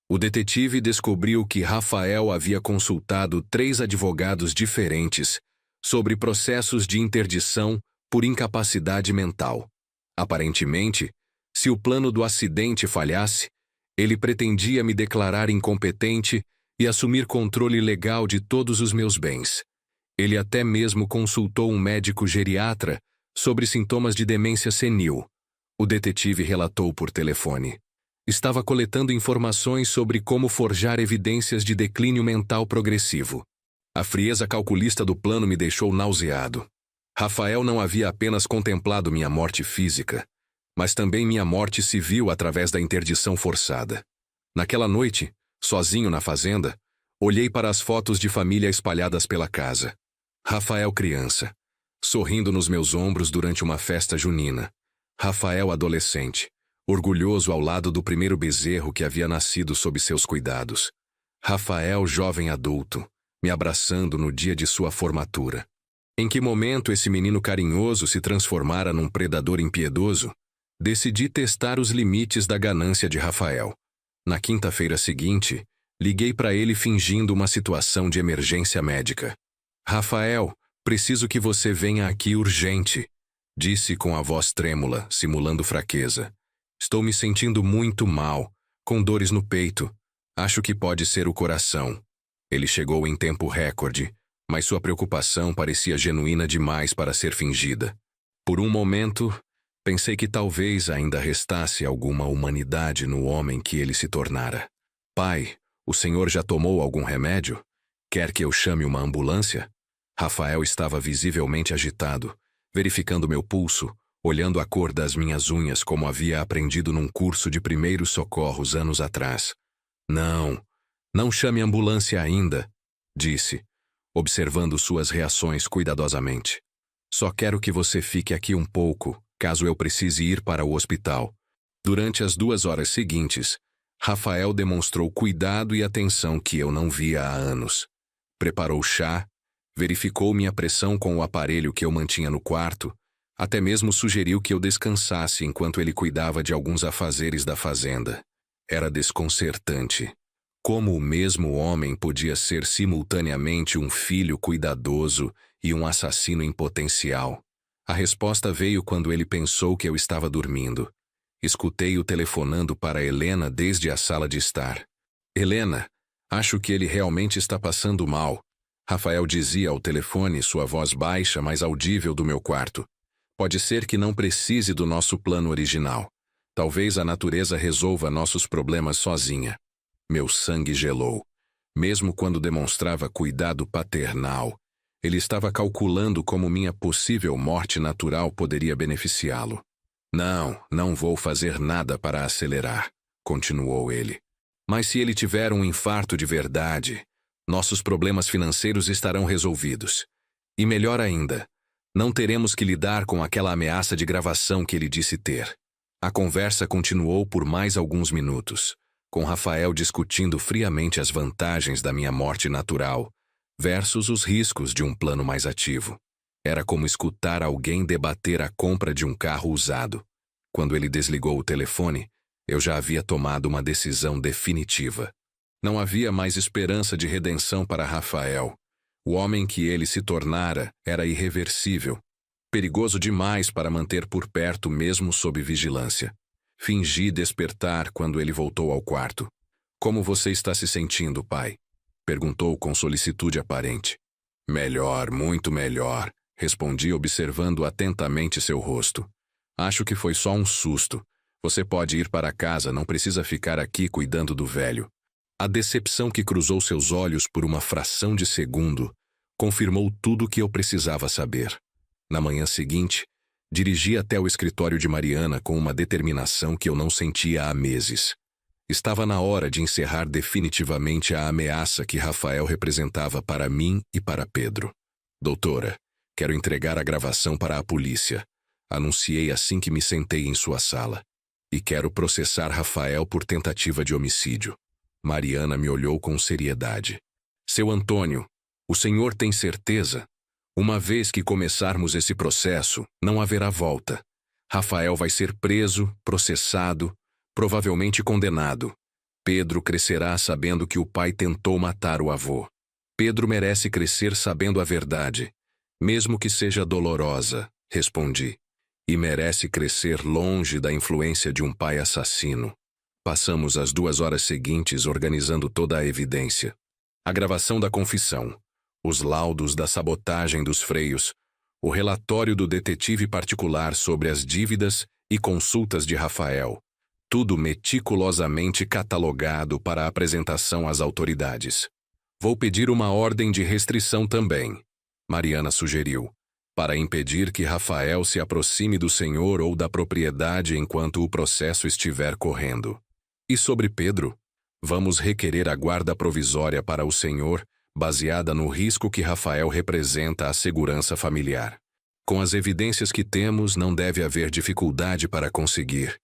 o detetive descobriu que Rafael havia consultado 3 advogados diferentes sobre processos de interdição por incapacidade mental. Aparentemente, se o plano do acidente falhasse, ele pretendia me declarar incompetente e assumir controle legal de todos os meus bens. Ele até mesmo consultou um médico geriatra sobre sintomas de demência senil. O detetive relatou por telefone. Estava coletando informações sobre como forjar evidências de declínio mental progressivo. A frieza calculista do plano me deixou nauseado. Rafael não havia apenas contemplado minha morte física, mas também minha morte civil através da interdição forçada. Naquela noite, sozinho na fazenda, olhei para as fotos de família espalhadas pela casa. Rafael criança, sorrindo nos meus ombros durante uma festa junina. Rafael adolescente, orgulhoso ao lado do primeiro bezerro que havia nascido sob seus cuidados. Rafael jovem adulto, me abraçando no dia de sua formatura. Em que momento esse menino carinhoso se transformara num predador impiedoso? Decidi testar os limites da ganância de Rafael. Na quinta-feira seguinte, liguei para ele fingindo uma situação de emergência médica. Rafael, preciso que você venha aqui urgente, disse com a voz trêmula, simulando fraqueza. Estou me sentindo muito mal, com dores no peito. Acho que pode ser o coração. Ele chegou em tempo recorde, mas sua preocupação parecia genuína demais para ser fingida. Por um momento, pensei que talvez ainda restasse alguma humanidade no homem que ele se tornara. Pai, o senhor já tomou algum remédio? Quer que eu chame uma ambulância? Rafael estava visivelmente agitado, verificando meu pulso, olhando a cor das minhas unhas como havia aprendido num curso de primeiros socorros anos atrás. Não chame ambulância ainda, disse, observando suas reações cuidadosamente. Só quero que você fique aqui um pouco, caso eu precise ir para o hospital. Durante as 2 horas seguintes, Rafael demonstrou cuidado e atenção que eu não via há anos. Preparou chá, Verificou minha pressão com o aparelho que eu mantinha no quarto, até mesmo sugeriu que eu descansasse enquanto ele cuidava de alguns afazeres da fazenda. Era desconcertante. Como o mesmo homem podia ser simultaneamente um filho cuidadoso e um assassino em potencial? A resposta veio quando ele pensou que eu estava dormindo. Escutei-o telefonando para Helena desde a sala de estar. Helena, acho que ele realmente está passando mal. Rafael dizia ao telefone, sua voz baixa, mas audível do meu quarto. Pode ser que não precise do nosso plano original. Talvez a natureza resolva nossos problemas sozinha. Meu sangue gelou. Mesmo quando demonstrava cuidado paternal, ele estava calculando como minha possível morte natural poderia beneficiá-lo. Não vou fazer nada para acelerar, continuou ele. Mas se ele tiver um infarto de verdade, nossos problemas financeiros estarão resolvidos. E melhor ainda, não teremos que lidar com aquela ameaça de gravação que ele disse ter. A conversa continuou por mais alguns minutos, com Rafael discutindo friamente as vantagens da minha morte natural versus os riscos de um plano mais ativo. Era como escutar alguém debater a compra de um carro usado. Quando ele desligou o telefone, eu já havia tomado uma decisão definitiva. Não havia mais esperança de redenção para Rafael. O homem que ele se tornara era irreversível, perigoso demais para manter por perto mesmo sob vigilância. Fingi despertar quando ele voltou ao quarto. Como você está se sentindo, pai? Perguntou com solicitude aparente. Melhor, muito melhor, respondi observando atentamente seu rosto. Acho que foi só um susto. Você pode ir para casa, não precisa ficar aqui cuidando do velho. A decepção que cruzou seus olhos por uma fração de segundo confirmou tudo o que eu precisava saber. Na manhã seguinte, dirigi até o escritório de Mariana com uma determinação que eu não sentia há meses. Estava na hora de encerrar definitivamente a ameaça que Rafael representava para mim e para Pedro. Doutora, quero entregar a gravação para a polícia. Anunciei assim que me sentei em sua sala. E quero processar Rafael por tentativa de homicídio. Mariana me olhou com seriedade. Seu Antônio, o senhor tem certeza? Uma vez que começarmos esse processo, não haverá volta. Rafael vai ser preso, processado, provavelmente condenado. Pedro crescerá sabendo que o pai tentou matar o avô. Pedro merece crescer sabendo a verdade, mesmo que seja dolorosa, respondi. E merece crescer longe da influência de um pai assassino. Passamos as 2 horas seguintes organizando toda a evidência. A gravação da confissão, os laudos da sabotagem dos freios, o relatório do detetive particular sobre as dívidas e consultas de Rafael. Tudo meticulosamente catalogado para apresentação às autoridades. Vou pedir uma ordem de restrição também, Mariana sugeriu, para impedir que Rafael se aproxime do senhor ou da propriedade enquanto o processo estiver correndo. E sobre Pedro? Vamos requerer a guarda provisória para o senhor, baseada no risco que Rafael representa à segurança familiar. Com as evidências que temos, não deve haver dificuldade para conseguir.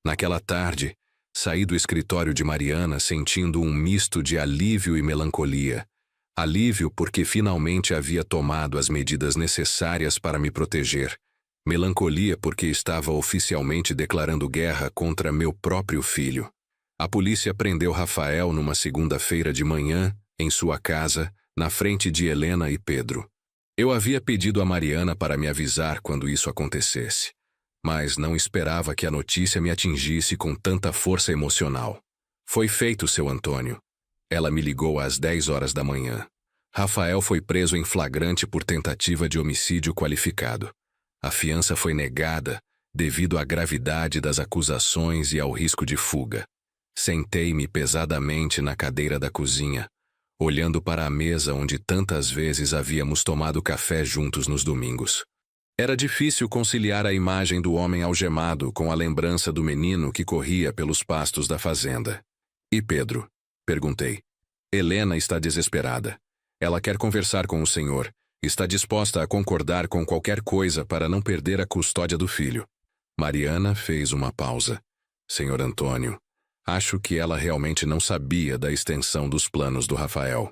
Naquela tarde, saí do escritório de Mariana sentindo um misto de alívio e melancolia. Alívio porque finalmente havia tomado as medidas necessárias para me proteger. Melancolia porque estava oficialmente declarando guerra contra meu próprio filho. A polícia prendeu Rafael numa segunda-feira de manhã, em sua casa, na frente de Helena e Pedro. Eu havia pedido a Mariana para me avisar quando isso acontecesse, mas não esperava que a notícia me atingisse com tanta força emocional. Foi feito, seu Antônio. Ela me ligou às 10 horas da manhã. Rafael foi preso em flagrante por tentativa de homicídio qualificado. A fiança foi negada devido à gravidade das acusações e ao risco de fuga. Sentei-me pesadamente na cadeira da cozinha, olhando para a mesa onde tantas vezes havíamos tomado café juntos nos domingos. Era difícil conciliar a imagem do homem algemado com a lembrança do menino que corria pelos pastos da fazenda. E Pedro? Perguntei. Helena está desesperada. Ela quer conversar com o senhor. Está disposta a concordar com qualquer coisa para não perder a custódia do filho. Mariana fez uma pausa. Senhor Antônio, acho que ela realmente não sabia da extensão dos planos do Rafael.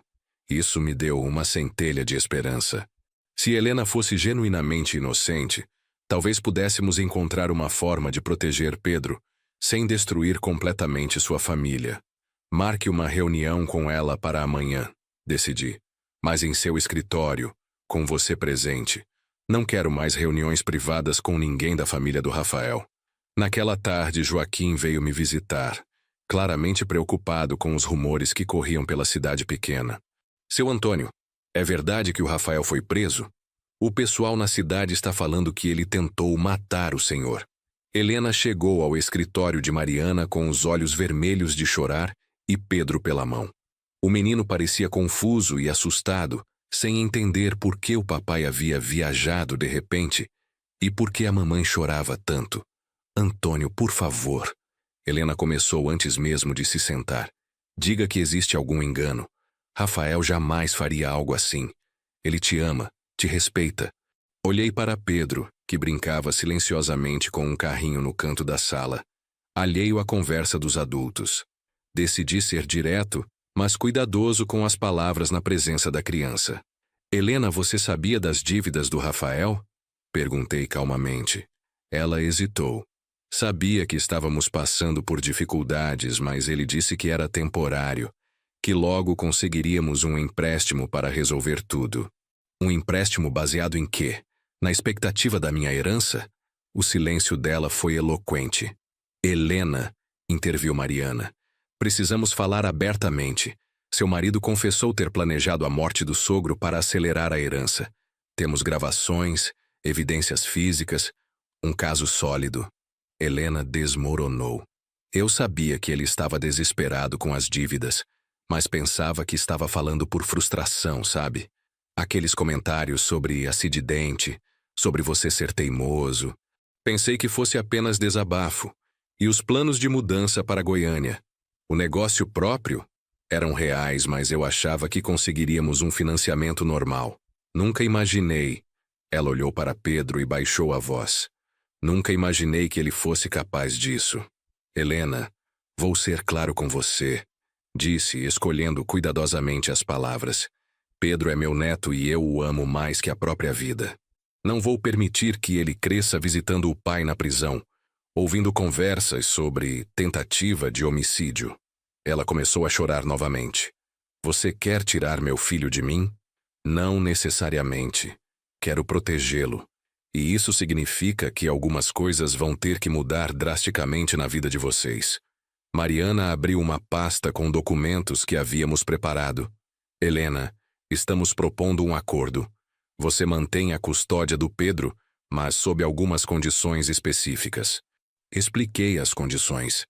Isso me deu uma centelha de esperança. Se Helena fosse genuinamente inocente, talvez pudéssemos encontrar uma forma de proteger Pedro, sem destruir completamente sua família. Marque uma reunião com ela para amanhã, decidi. Mas em seu escritório, com você presente. Não quero mais reuniões privadas com ninguém da família do Rafael. Naquela tarde, Joaquim veio me visitar, claramente preocupado com os rumores que corriam pela cidade pequena. Seu Antônio, é verdade que o Rafael foi preso? O pessoal na cidade está falando que ele tentou matar o senhor. Helena chegou ao escritório de Mariana com os olhos vermelhos de chorar e Pedro pela mão. O menino parecia confuso e assustado, sem entender por que o papai havia viajado de repente e por que a mamãe chorava tanto. Antônio, por favor. Helena começou antes mesmo de se sentar. Diga que existe algum engano. Rafael jamais faria algo assim. Ele te ama, te respeita. Olhei para Pedro, que brincava silenciosamente com um carrinho no canto da sala, alheio à conversa dos adultos. Decidi ser direto, mas cuidadoso com as palavras na presença da criança. Helena, você sabia das dívidas do Rafael? Perguntei calmamente. Ela hesitou. Sabia que estávamos passando por dificuldades, mas ele disse que era temporário, que logo conseguiríamos um empréstimo para resolver tudo. Um empréstimo baseado em quê? Na expectativa da minha herança? O silêncio dela foi eloquente. Helena, interviu Mariana. Precisamos falar abertamente. Seu marido confessou ter planejado a morte do sogro para acelerar a herança. Temos gravações, evidências físicas, um caso sólido. Helena desmoronou. Eu sabia que ele estava desesperado com as dívidas, mas pensava que estava falando por frustração, sabe? Aqueles comentários sobre acidente, sobre você ser teimoso. Pensei que fosse apenas desabafo. E os planos de mudança para Goiânia. O negócio próprio? Eram reais, mas eu achava que conseguiríamos um financiamento normal. Nunca imaginei. Ela olhou para Pedro e baixou a voz. Nunca imaginei que ele fosse capaz disso. Helena, vou ser claro com você, disse, escolhendo cuidadosamente as palavras. Pedro é meu neto e eu o amo mais que a própria vida. Não vou permitir que ele cresça visitando o pai na prisão, ouvindo conversas sobre tentativa de homicídio. Ela começou a chorar novamente. Você quer tirar meu filho de mim? Não necessariamente. Quero protegê-lo. E isso significa que algumas coisas vão ter que mudar drasticamente na vida de vocês. Mariana abriu uma pasta com documentos que havíamos preparado. Helena, estamos propondo um acordo. Você mantém a custódia do Pedro, mas sob algumas condições específicas. Expliquei as condições.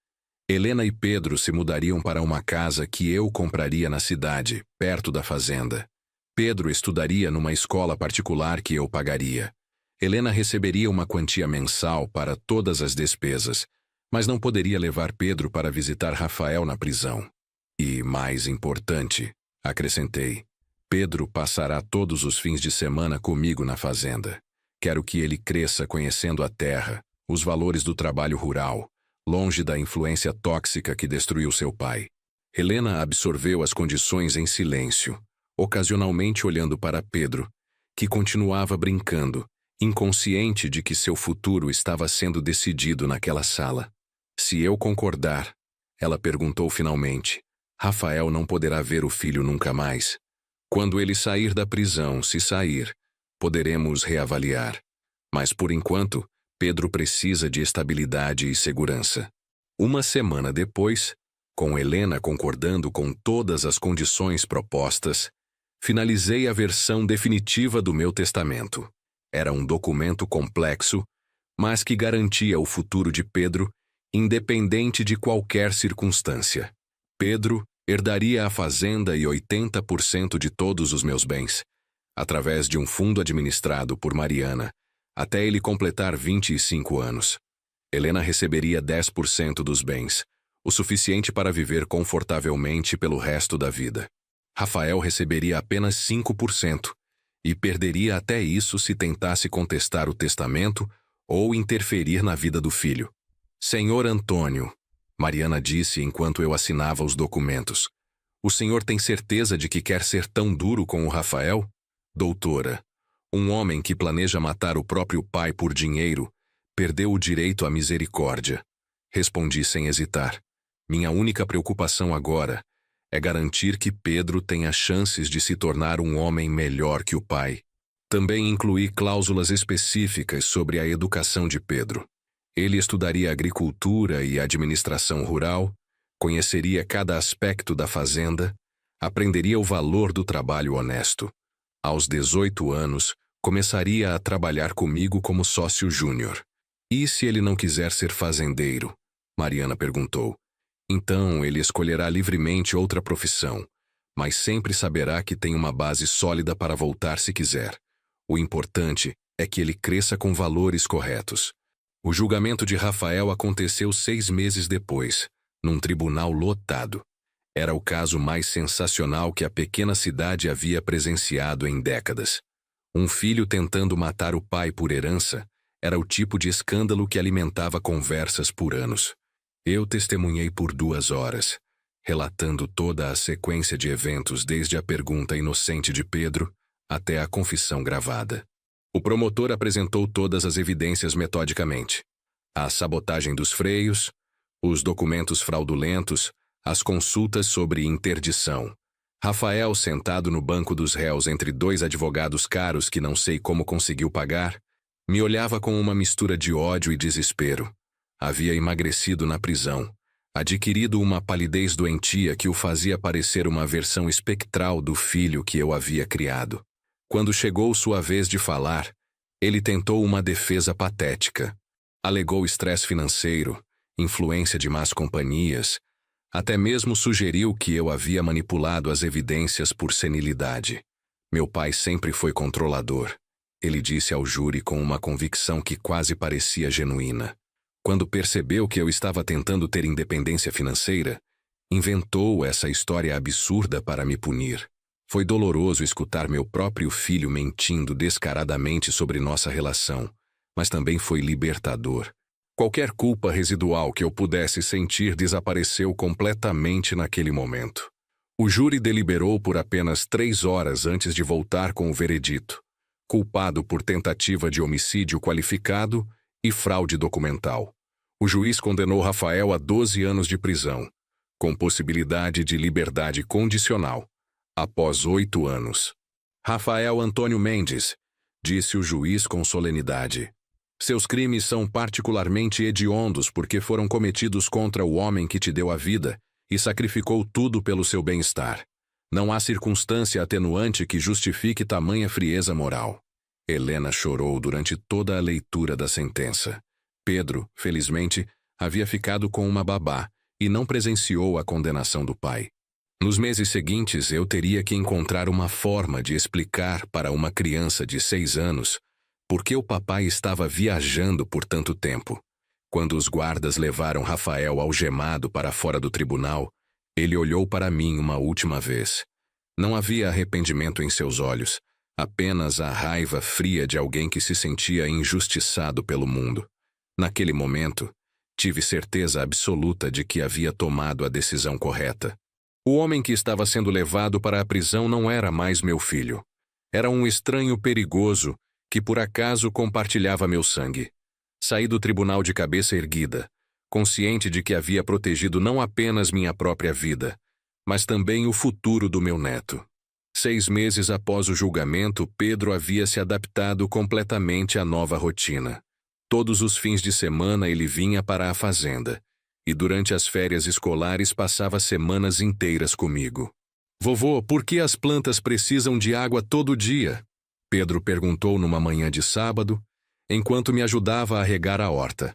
Helena e Pedro se mudariam para uma casa que eu compraria na cidade, perto da fazenda. Pedro estudaria numa escola particular que eu pagaria. Helena receberia uma quantia mensal para todas as despesas, mas não poderia levar Pedro para visitar Rafael na prisão. E, mais importante, acrescentei, Pedro passará todos os fins de semana comigo na fazenda. Quero que ele cresça conhecendo a terra, os valores do trabalho rural, longe da influência tóxica que destruiu seu pai. Helena absorveu as condições em silêncio, ocasionalmente olhando para Pedro, que continuava brincando, inconsciente de que seu futuro estava sendo decidido naquela sala. Se eu concordar, ela perguntou finalmente, Rafael não poderá ver o filho nunca mais. Quando ele sair da prisão, se sair, poderemos reavaliar. Mas por enquanto, Pedro precisa de estabilidade e segurança. Uma semana depois, com Helena concordando com todas as condições propostas, finalizei a versão definitiva do meu testamento. Era um documento complexo, mas que garantia o futuro de Pedro, independente de qualquer circunstância. Pedro herdaria a fazenda e 80% de todos os meus bens, através de um fundo administrado por Mariana, até ele completar 25 anos. Helena receberia 10% dos bens, o suficiente para viver confortavelmente pelo resto da vida. Rafael receberia apenas 5%, e perderia até isso se tentasse contestar o testamento ou interferir na vida do filho. Senhor Antônio, Mariana disse enquanto eu assinava os documentos, O senhor tem certeza de que quer ser tão duro com o Rafael? Doutora, um homem que planeja matar o próprio pai por dinheiro perdeu o direito à misericórdia. Respondi sem hesitar. Minha única preocupação agora é garantir que Pedro tenha chances de se tornar um homem melhor que o pai. Também incluí cláusulas específicas sobre a educação de Pedro. Ele estudaria agricultura e administração rural, conheceria cada aspecto da fazenda, aprenderia o valor do trabalho honesto. Aos 18 anos, começaria a trabalhar comigo como sócio júnior. E se ele não quiser ser fazendeiro? Mariana perguntou. Então ele escolherá livremente outra profissão, mas sempre saberá que tem uma base sólida para voltar se quiser. O importante é que ele cresça com valores corretos. O julgamento de Rafael aconteceu 6 meses depois, num tribunal lotado. Era o caso mais sensacional que a pequena cidade havia presenciado em décadas. Um filho tentando matar o pai por herança era o tipo de escândalo que alimentava conversas por anos. Eu testemunhei por 2 horas, relatando toda a sequência de eventos desde a pergunta inocente de Pedro até a confissão gravada. O promotor apresentou todas as evidências metodicamente. A sabotagem dos freios, os documentos fraudulentos, as consultas sobre interdição. Rafael, sentado no banco dos réus entre 2 advogados caros que não sei como conseguiu pagar, me olhava com uma mistura de ódio e desespero. Havia emagrecido na prisão, adquirido uma palidez doentia que o fazia parecer uma versão espectral do filho que eu havia criado. Quando chegou sua vez de falar, ele tentou uma defesa patética. Alegou estresse financeiro, influência de más companhias, até mesmo sugeriu que eu havia manipulado as evidências por senilidade. Meu pai sempre foi controlador, ele disse ao júri com uma convicção que quase parecia genuína. Quando percebeu que eu estava tentando ter independência financeira, inventou essa história absurda para me punir. Foi doloroso escutar meu próprio filho mentindo descaradamente sobre nossa relação, mas também foi libertador. Qualquer culpa residual que eu pudesse sentir desapareceu completamente naquele momento. O júri deliberou por apenas 3 horas antes de voltar com o veredito. Culpado por tentativa de homicídio qualificado e fraude documental. O juiz condenou Rafael a 12 anos de prisão, com possibilidade de liberdade condicional, após 8 anos. Rafael Antônio Mendes, disse o juiz com solenidade. Seus crimes são particularmente hediondos porque foram cometidos contra o homem que te deu a vida e sacrificou tudo pelo seu bem-estar. Não há circunstância atenuante que justifique tamanha frieza moral. Helena chorou durante toda a leitura da sentença. Pedro, felizmente, havia ficado com uma babá e não presenciou a condenação do pai. Nos meses seguintes, eu teria que encontrar uma forma de explicar para uma criança de 6 anos por que o papai estava viajando por tanto tempo. Quando os guardas levaram Rafael algemado para fora do tribunal, ele olhou para mim uma última vez. Não havia arrependimento em seus olhos, apenas a raiva fria de alguém que se sentia injustiçado pelo mundo. Naquele momento, tive certeza absoluta de que havia tomado a decisão correta. O homem que estava sendo levado para a prisão não era mais meu filho. Era um estranho perigoso que por acaso compartilhava meu sangue. Saí do tribunal de cabeça erguida, consciente de que havia protegido não apenas minha própria vida, mas também o futuro do meu neto. 6 meses após o julgamento, Pedro havia se adaptado completamente à nova rotina. Todos os fins de semana ele vinha para a fazenda, e durante as férias escolares passava semanas inteiras comigo. Vovô, por que as plantas precisam de água todo dia? Pedro perguntou numa manhã de sábado, enquanto me ajudava a regar a horta.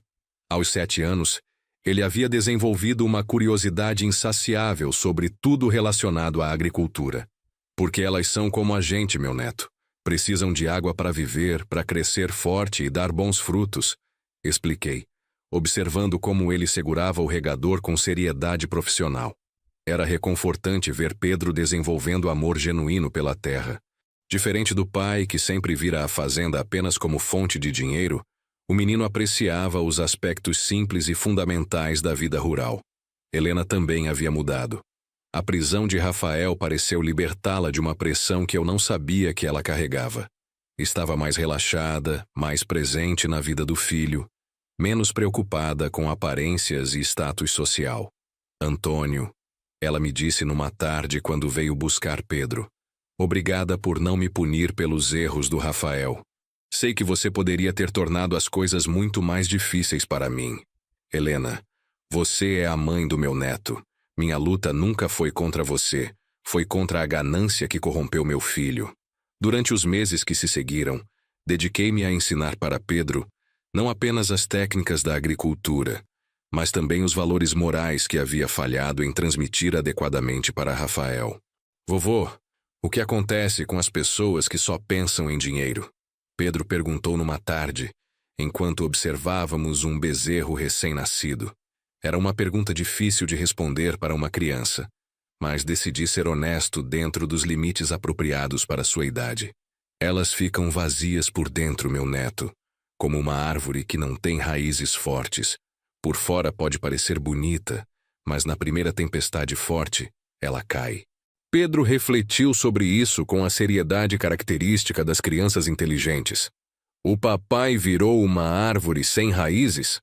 Aos 7 anos, ele havia desenvolvido uma curiosidade insaciável sobre tudo relacionado à agricultura. Porque elas são como a gente, meu neto. Precisam de água para viver, para crescer forte e dar bons frutos, expliquei, observando como ele segurava o regador com seriedade profissional. Era reconfortante ver Pedro desenvolvendo amor genuíno pela terra. Diferente do pai, que sempre vira a fazenda apenas como fonte de dinheiro, o menino apreciava os aspectos simples e fundamentais da vida rural. Helena também havia mudado. A prisão de Rafael pareceu libertá-la de uma pressão que eu não sabia que ela carregava. Estava mais relaxada, mais presente na vida do filho, menos preocupada com aparências e status social. Antônio, ela me disse numa tarde quando veio buscar Pedro. Obrigada por não me punir pelos erros do Rafael. Sei que você poderia ter tornado as coisas muito mais difíceis para mim. Helena, você é a mãe do meu neto. Minha luta nunca foi contra você, foi contra a ganância que corrompeu meu filho. Durante os meses que se seguiram, dediquei-me a ensinar para Pedro não apenas as técnicas da agricultura, mas também os valores morais que havia falhado em transmitir adequadamente para Rafael. Vovô, o que acontece com as pessoas que só pensam em dinheiro? Pedro perguntou numa tarde, enquanto observávamos um bezerro recém-nascido. Era uma pergunta difícil de responder para uma criança, mas decidi ser honesto dentro dos limites apropriados para sua idade. Elas ficam vazias por dentro, meu neto, como uma árvore que não tem raízes fortes. Por fora pode parecer bonita, mas na primeira tempestade forte, ela cai. Pedro refletiu sobre isso com a seriedade característica das crianças inteligentes. O papai virou uma árvore sem raízes?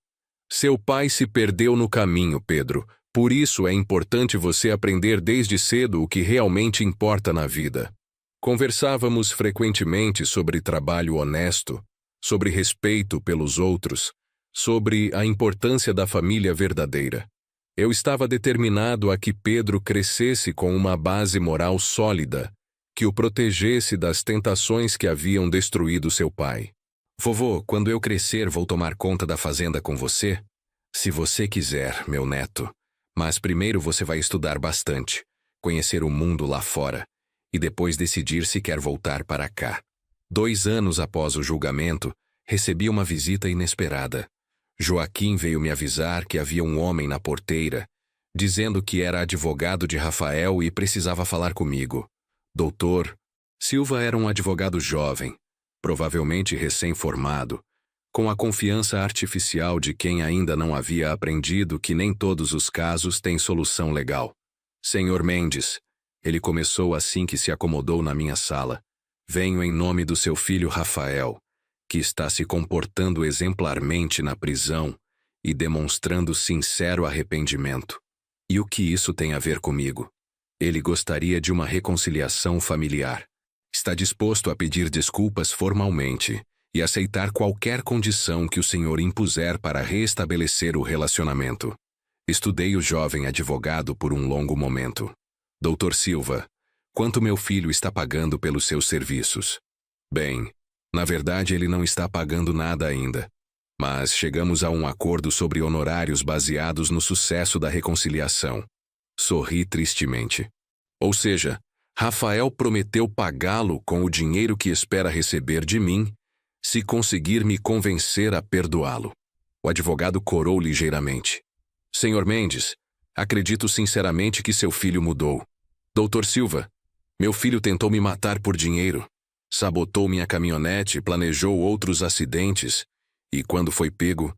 Seu pai se perdeu no caminho, Pedro. Por isso é importante você aprender desde cedo o que realmente importa na vida. Conversávamos frequentemente sobre trabalho honesto, sobre respeito pelos outros, sobre a importância da família verdadeira. Eu estava determinado a que Pedro crescesse com uma base moral sólida, que o protegesse das tentações que haviam destruído seu pai. Vovô, quando eu crescer vou tomar conta da fazenda com você? Se você quiser, meu neto. Mas primeiro você vai estudar bastante, conhecer o mundo lá fora, e depois decidir se quer voltar para cá. 2 anos após o julgamento, recebi uma visita inesperada. Joaquim veio me avisar que havia um homem na porteira, dizendo que era advogado de Rafael e precisava falar comigo. Doutor, Silva era um advogado jovem, provavelmente recém-formado, com a confiança artificial de quem ainda não havia aprendido que nem todos os casos têm solução legal. Senhor Mendes, ele começou assim que se acomodou na minha sala. Venho em nome do seu filho Rafael, que está se comportando exemplarmente na prisão e demonstrando sincero arrependimento. E o que isso tem a ver comigo? Ele gostaria de uma reconciliação familiar. Está disposto a pedir desculpas formalmente e aceitar qualquer condição que o senhor impuser para restabelecer o relacionamento. Estudei o jovem advogado por um longo momento. Doutor Silva, quanto meu filho está pagando pelos seus serviços? Bem, na verdade ele não está pagando nada ainda. Mas chegamos a um acordo sobre honorários baseados no sucesso da reconciliação. Sorri tristemente. Ou seja, Rafael prometeu pagá-lo com o dinheiro que espera receber de mim, se conseguir me convencer a perdoá-lo. O advogado corou ligeiramente. Senhor Mendes, acredito sinceramente que seu filho mudou. Doutor Silva, meu filho tentou me matar por dinheiro. Sabotou minha caminhonete, planejou outros acidentes e, quando foi pego,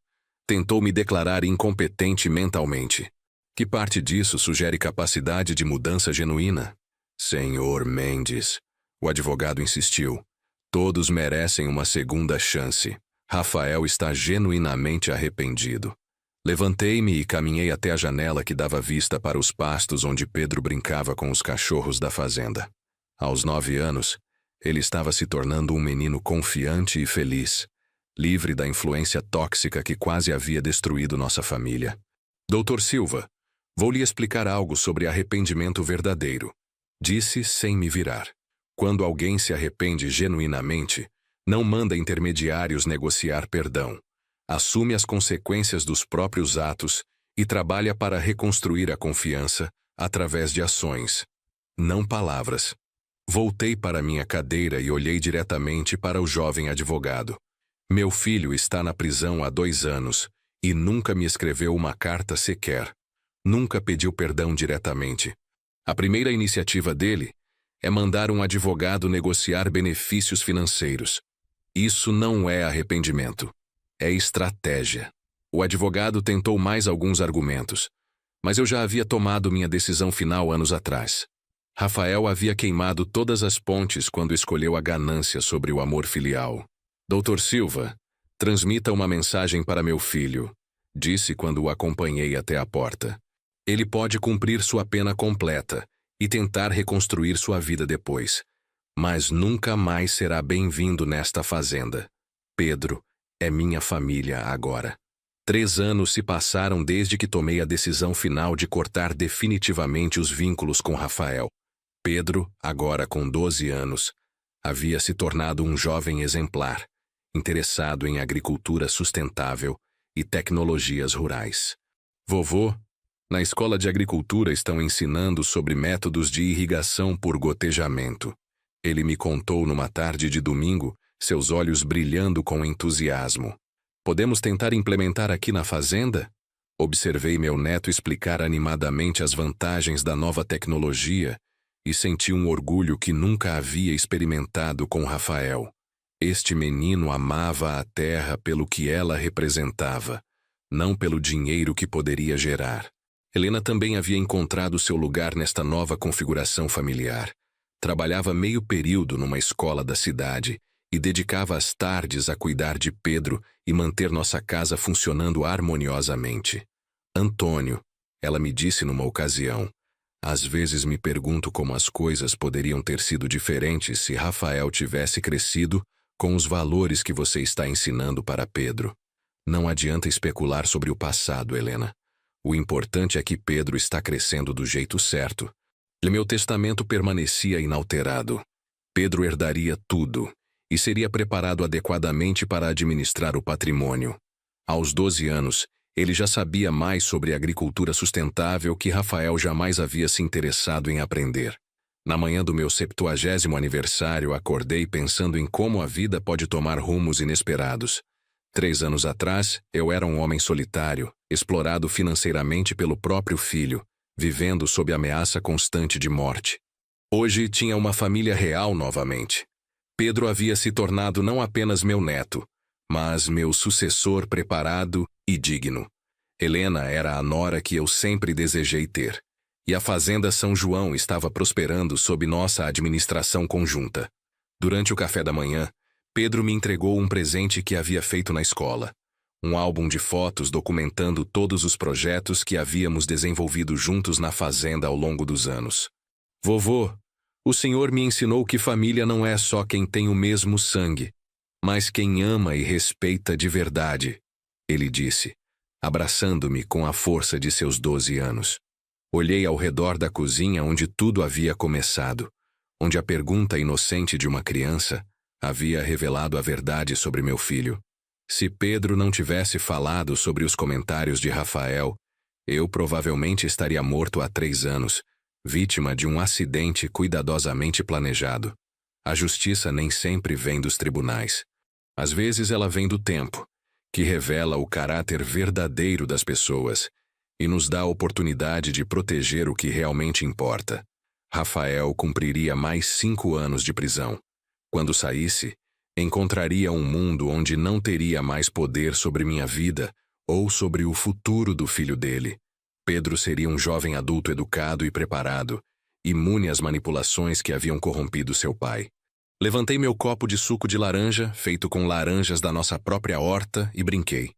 tentou me declarar incompetente mentalmente. Que parte disso sugere capacidade de mudança genuína? Senhor Mendes, o advogado insistiu, todos merecem uma segunda chance. Rafael está genuinamente arrependido. Levantei-me e caminhei até a janela que dava vista para os pastos onde Pedro brincava com os cachorros da fazenda. Aos 9 anos, ele estava se tornando um menino confiante e feliz, livre da influência tóxica que quase havia destruído nossa família. Doutor Silva, vou lhe explicar algo sobre arrependimento verdadeiro, disse sem me virar. Quando alguém se arrepende genuinamente, não manda intermediários negociar perdão, assume as consequências dos próprios atos e trabalha para reconstruir a confiança através de ações, não palavras. Voltei para minha cadeira e olhei diretamente para o jovem advogado. Meu filho está na prisão há 2 anos e nunca me escreveu uma carta sequer. Nunca pediu perdão diretamente. A primeira iniciativa dele é mandar um advogado negociar benefícios financeiros. Isso não é arrependimento. É estratégia. O advogado tentou mais alguns argumentos, Mas eu já havia tomado minha decisão final anos atrás. Rafael havia queimado todas as pontes quando escolheu a ganância sobre o amor filial. Doutor Silva, transmita uma mensagem para meu filho, disse quando o acompanhei até a porta. Ele pode cumprir sua pena completa e tentar reconstruir sua vida depois, mas nunca mais será bem-vindo nesta fazenda. Pedro é minha família agora. 3 anos se passaram desde que tomei a decisão final de cortar definitivamente os vínculos com Rafael. Pedro, agora com 12 anos, havia se tornado um jovem exemplar, interessado em agricultura sustentável e tecnologias rurais. Vovô, na escola de agricultura estão ensinando sobre métodos de irrigação por gotejamento. Ele me contou numa tarde de domingo, seus olhos brilhando com entusiasmo. Podemos tentar implementar aqui na fazenda? Observei meu neto explicar animadamente as vantagens da nova tecnologia e senti um orgulho que nunca havia experimentado com Rafael. Este menino amava a terra pelo que ela representava, não pelo dinheiro que poderia gerar. Helena também havia encontrado seu lugar nesta nova configuração familiar. Trabalhava meio período numa escola da cidade e dedicava as tardes a cuidar de Pedro e manter nossa casa funcionando harmoniosamente. Antônio, ela me disse numa ocasião, às vezes me pergunto como as coisas poderiam ter sido diferentes se Rafael tivesse crescido com os valores que você está ensinando para Pedro. Não adianta especular sobre o passado, Helena. O importante é que Pedro está crescendo do jeito certo. Meu testamento permanecia inalterado. Pedro herdaria tudo e seria preparado adequadamente para administrar o patrimônio. Aos 12 anos, ele já sabia mais sobre agricultura sustentável que Rafael jamais havia se interessado em aprender. Na manhã do meu 70º aniversário, acordei pensando em como a vida pode tomar rumos inesperados. 3 anos atrás, eu era um homem solitário, explorado financeiramente pelo próprio filho, vivendo sob ameaça constante de morte. Hoje tinha uma família real novamente. Pedro havia se tornado não apenas meu neto, mas meu sucessor preparado e digno. Helena era a nora que eu sempre desejei ter, e a fazenda São João estava prosperando sob nossa administração conjunta. Durante o café da manhã, Pedro me entregou um presente que havia feito na escola. Um álbum de fotos documentando todos os projetos que havíamos desenvolvido juntos na fazenda ao longo dos anos. Vovô, o senhor me ensinou que família não é só quem tem o mesmo sangue, mas quem ama e respeita de verdade, ele disse, abraçando-me com a força de seus 12 anos. Olhei ao redor da cozinha onde tudo havia começado, onde a pergunta inocente de uma criança havia revelado a verdade sobre meu filho. Se Pedro não tivesse falado sobre os comentários de Rafael, eu provavelmente estaria morto há 3 anos, vítima de um acidente cuidadosamente planejado. A justiça nem sempre vem dos tribunais. Às vezes ela vem do tempo, que revela o caráter verdadeiro das pessoas e nos dá a oportunidade de proteger o que realmente importa. Rafael cumpriria mais 5 anos de prisão. Quando saísse, encontraria um mundo onde não teria mais poder sobre minha vida ou sobre o futuro do filho dele. Pedro seria um jovem adulto educado e preparado, imune às manipulações que haviam corrompido seu pai. Levantei meu copo de suco de laranja, feito com laranjas da nossa própria horta, e brinquei.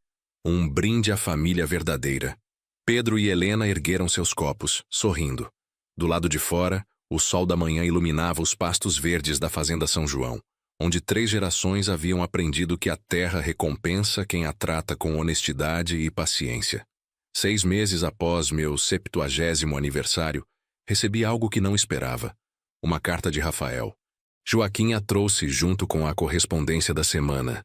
Um brinde à família verdadeira. Pedro e Helena ergueram seus copos, sorrindo. Do lado de fora, o sol da manhã iluminava os pastos verdes da fazenda São João, onde 3 gerações haviam aprendido que a terra recompensa quem a trata com honestidade e paciência. 6 meses após meu 70º aniversário, recebi algo que não esperava. Uma carta de Rafael. Joaquim a trouxe junto com a correspondência da semana,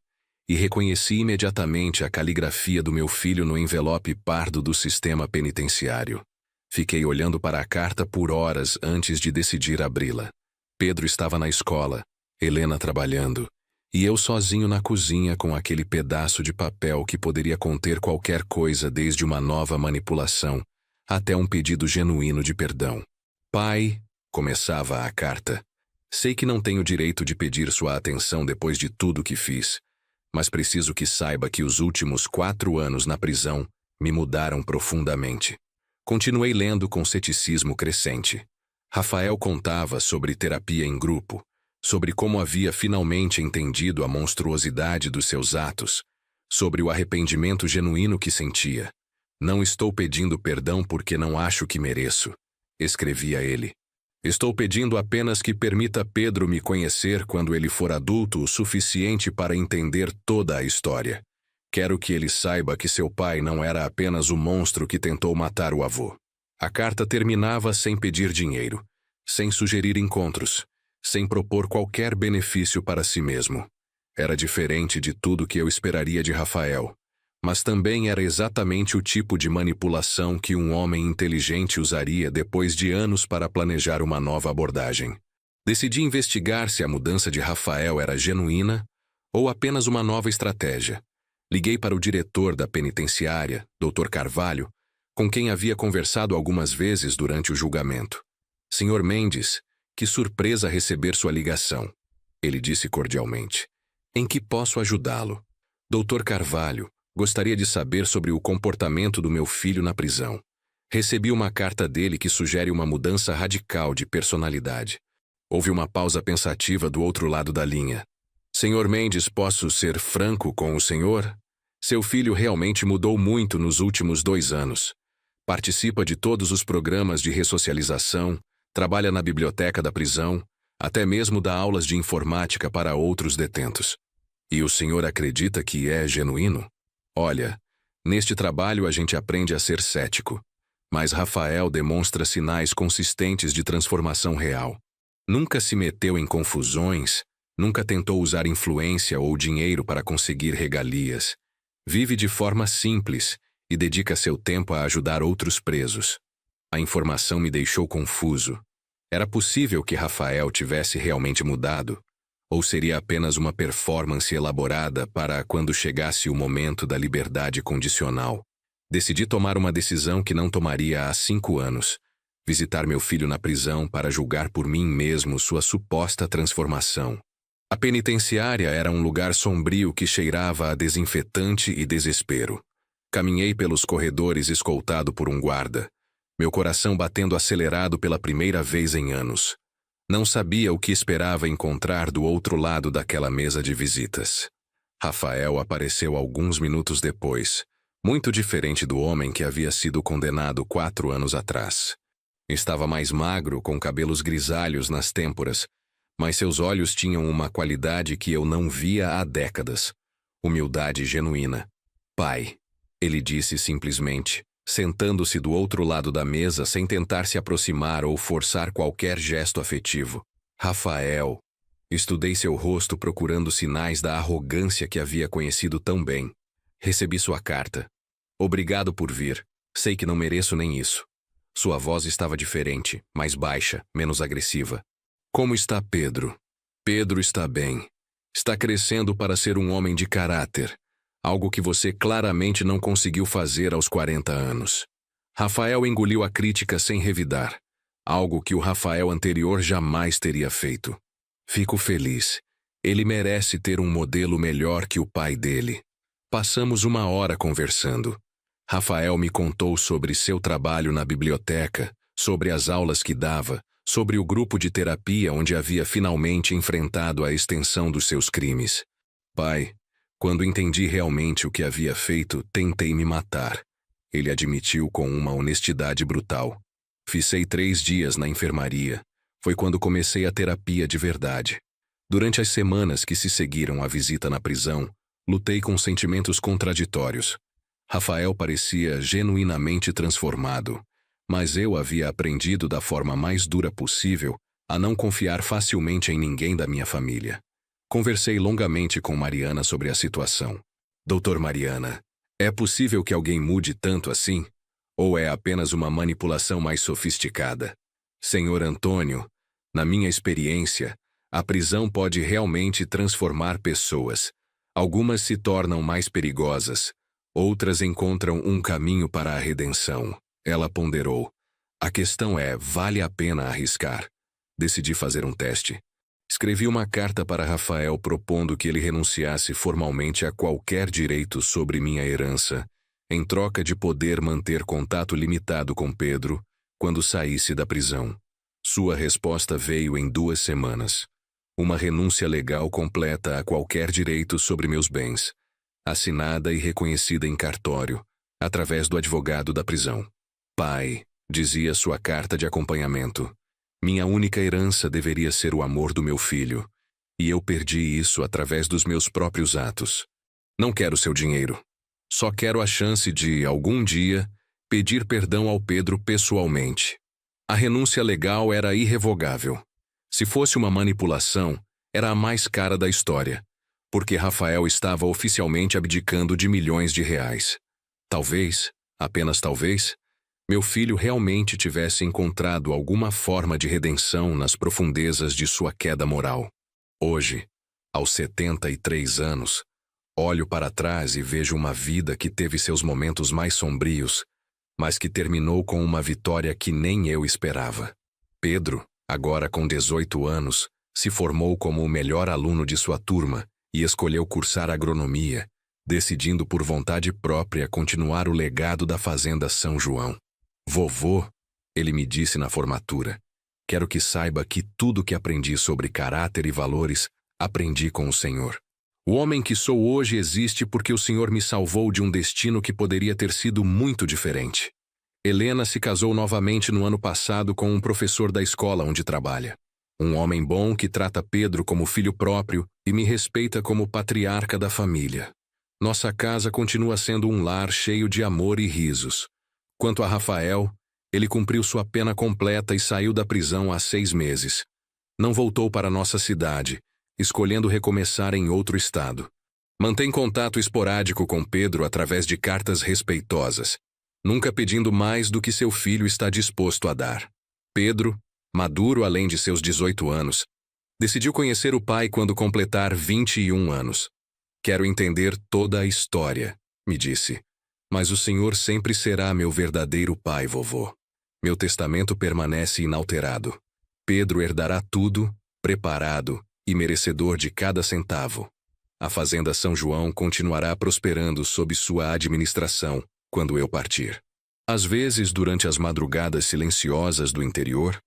e reconheci imediatamente a caligrafia do meu filho no envelope pardo do sistema penitenciário. Fiquei olhando para a carta por horas antes de decidir abri-la. Pedro estava na escola, Helena trabalhando, e eu sozinho na cozinha com aquele pedaço de papel que poderia conter qualquer coisa, desde uma nova manipulação até um pedido genuíno de perdão. Pai, começava a carta, sei que não tenho direito de pedir sua atenção depois de tudo que fiz, mas preciso que saiba que os últimos 4 anos na prisão me mudaram profundamente. Continuei lendo com ceticismo crescente. Rafael contava sobre terapia em grupo, sobre como havia finalmente entendido a monstruosidade dos seus atos, sobre o arrependimento genuíno que sentia. Não estou pedindo perdão porque não acho que mereço, escrevia ele. Estou pedindo apenas que permita Pedro me conhecer quando ele for adulto o suficiente para entender toda a história. Quero que ele saiba que seu pai não era apenas o monstro que tentou matar o avô. A carta terminava sem pedir dinheiro, sem sugerir encontros, sem propor qualquer benefício para si mesmo. Era diferente de tudo que eu esperaria de Rafael, mas também era exatamente o tipo de manipulação que um homem inteligente usaria depois de anos para planejar uma nova abordagem. Decidi investigar se a mudança de Rafael era genuína ou apenas uma nova estratégia. Liguei para o diretor da penitenciária, Dr. Carvalho, com quem havia conversado algumas vezes durante o julgamento. Sr. Mendes, que surpresa receber sua ligação. Ele disse cordialmente. Em que posso ajudá-lo? Dr. Carvalho, gostaria de saber sobre o comportamento do meu filho na prisão. Recebi uma carta dele que sugere uma mudança radical de personalidade. Houve uma pausa pensativa do outro lado da linha. Sr. Mendes, posso ser franco com o senhor? Seu filho realmente mudou muito nos últimos 2 anos. Participa de todos os programas de ressocialização, trabalha na biblioteca da prisão, até mesmo dá aulas de informática para outros detentos. E o senhor acredita que é genuíno? Olha, neste trabalho a gente aprende a ser cético, mas Rafael demonstra sinais consistentes de transformação real. Nunca se meteu em confusões, nunca tentou usar influência ou dinheiro para conseguir regalias. Vive de forma simples e dedica seu tempo a ajudar outros presos. A informação me deixou confuso. Era possível que Rafael tivesse realmente mudado? Ou seria apenas uma performance elaborada para quando chegasse o momento da liberdade condicional? Decidi tomar uma decisão que não tomaria há 5 anos. Visitar meu filho na prisão para julgar por mim mesmo sua suposta transformação. A penitenciária era um lugar sombrio que cheirava a desinfetante e desespero. Caminhei pelos corredores escoltado por um guarda, meu coração batendo acelerado pela primeira vez em anos. Não sabia o que esperava encontrar do outro lado daquela mesa de visitas. Rafael apareceu alguns minutos depois, muito diferente do homem que havia sido condenado 4 anos atrás. Estava mais magro, com cabelos grisalhos nas têmporas, mas seus olhos tinham uma qualidade que eu não via há décadas. Humildade genuína. Pai, ele disse simplesmente, sentando-se do outro lado da mesa sem tentar se aproximar ou forçar qualquer gesto afetivo. Rafael. Estudei seu rosto procurando sinais da arrogância que havia conhecido tão bem. Recebi sua carta. Obrigado por vir. Sei que não mereço nem isso. Sua voz estava diferente, mais baixa, menos agressiva. Como está Pedro? Pedro está bem. Está crescendo para ser um homem de caráter. Algo que você claramente não conseguiu fazer aos 40 anos. Rafael engoliu a crítica sem revidar. Algo que o Rafael anterior jamais teria feito. Fico feliz. Ele merece ter um modelo melhor que o pai dele. Passamos 1 hora conversando. Rafael me contou sobre seu trabalho na biblioteca, sobre as aulas que dava, sobre o grupo de terapia onde havia finalmente enfrentado a extensão dos seus crimes. Pai, quando entendi realmente o que havia feito, tentei me matar. Ele admitiu com uma honestidade brutal. Fiquei 3 dias na enfermaria. Foi quando comecei a terapia de verdade. Durante as semanas que se seguiram à visita na prisão, lutei com sentimentos contraditórios. Rafael parecia genuinamente transformado, mas eu havia aprendido da forma mais dura possível a não confiar facilmente em ninguém da minha família. Conversei longamente com Mariana sobre a situação. Doutor Mariana, é possível que alguém mude tanto assim? Ou é apenas uma manipulação mais sofisticada? Senhor Antônio, na minha experiência, a prisão pode realmente transformar pessoas. Algumas se tornam mais perigosas, outras encontram um caminho para a redenção. Ela ponderou. A questão é, vale a pena arriscar? Decidi fazer um teste. Escrevi uma carta para Rafael propondo que ele renunciasse formalmente a qualquer direito sobre minha herança em troca de poder manter contato limitado com Pedro quando saísse da prisão. Sua resposta veio em 2 semanas. Uma renúncia legal completa a qualquer direito sobre meus bens, assinada e reconhecida em cartório, através do advogado da prisão. Pai, dizia sua carta de acompanhamento, minha única herança deveria ser o amor do meu filho, e eu perdi isso através dos meus próprios atos. Não quero seu dinheiro. Só quero a chance de, algum dia, pedir perdão ao Pedro pessoalmente. A renúncia legal era irrevogável. Se fosse uma manipulação, era a mais cara da história, porque Rafael estava oficialmente abdicando de milhões de reais. Talvez, apenas talvez, meu filho realmente tivesse encontrado alguma forma de redenção nas profundezas de sua queda moral. Hoje, aos 73 anos, olho para trás e vejo uma vida que teve seus momentos mais sombrios, mas que terminou com uma vitória que nem eu esperava. Pedro, agora com 18 anos, se formou como o melhor aluno de sua turma e escolheu cursar agronomia, decidindo por vontade própria continuar o legado da Fazenda São João. Vovô, ele me disse na formatura, quero que saiba que tudo que aprendi sobre caráter e valores, aprendi com o Senhor. O homem que sou hoje existe porque o Senhor me salvou de um destino que poderia ter sido muito diferente. Helena se casou novamente no ano passado com um professor da escola onde trabalha. Um homem bom que trata Pedro como filho próprio e me respeita como patriarca da família. Nossa casa continua sendo um lar cheio de amor e risos. Quanto a Rafael, ele cumpriu sua pena completa e saiu da prisão há 6 meses. Não voltou para nossa cidade, escolhendo recomeçar em outro estado. Mantém contato esporádico com Pedro através de cartas respeitosas, nunca pedindo mais do que seu filho está disposto a dar. Pedro, maduro além de seus 18 anos, decidiu conhecer o pai quando completar 21 anos. Quero entender toda a história, me disse. Mas o Senhor sempre será meu verdadeiro pai, vovô. Meu testamento permanece inalterado. Pedro herdará tudo, preparado e merecedor de cada centavo. A Fazenda São João continuará prosperando sob sua administração quando eu partir. Às vezes, durante as madrugadas silenciosas do interior,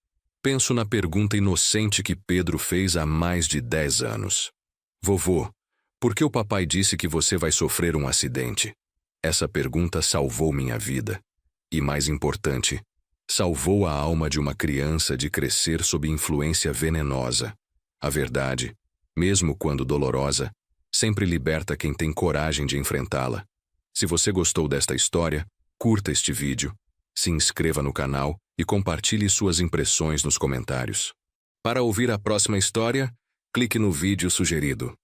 penso na pergunta inocente que Pedro fez há mais de 10 anos. Vovô, por que o papai disse que você vai sofrer um acidente? Essa pergunta salvou minha vida. E, mais importante, salvou a alma de uma criança de crescer sob influência venenosa. A verdade, mesmo quando dolorosa, sempre liberta quem tem coragem de enfrentá-la. Se você gostou desta história, curta este vídeo, se inscreva no canal e compartilhe suas impressões nos comentários. Para ouvir a próxima história, clique no vídeo sugerido.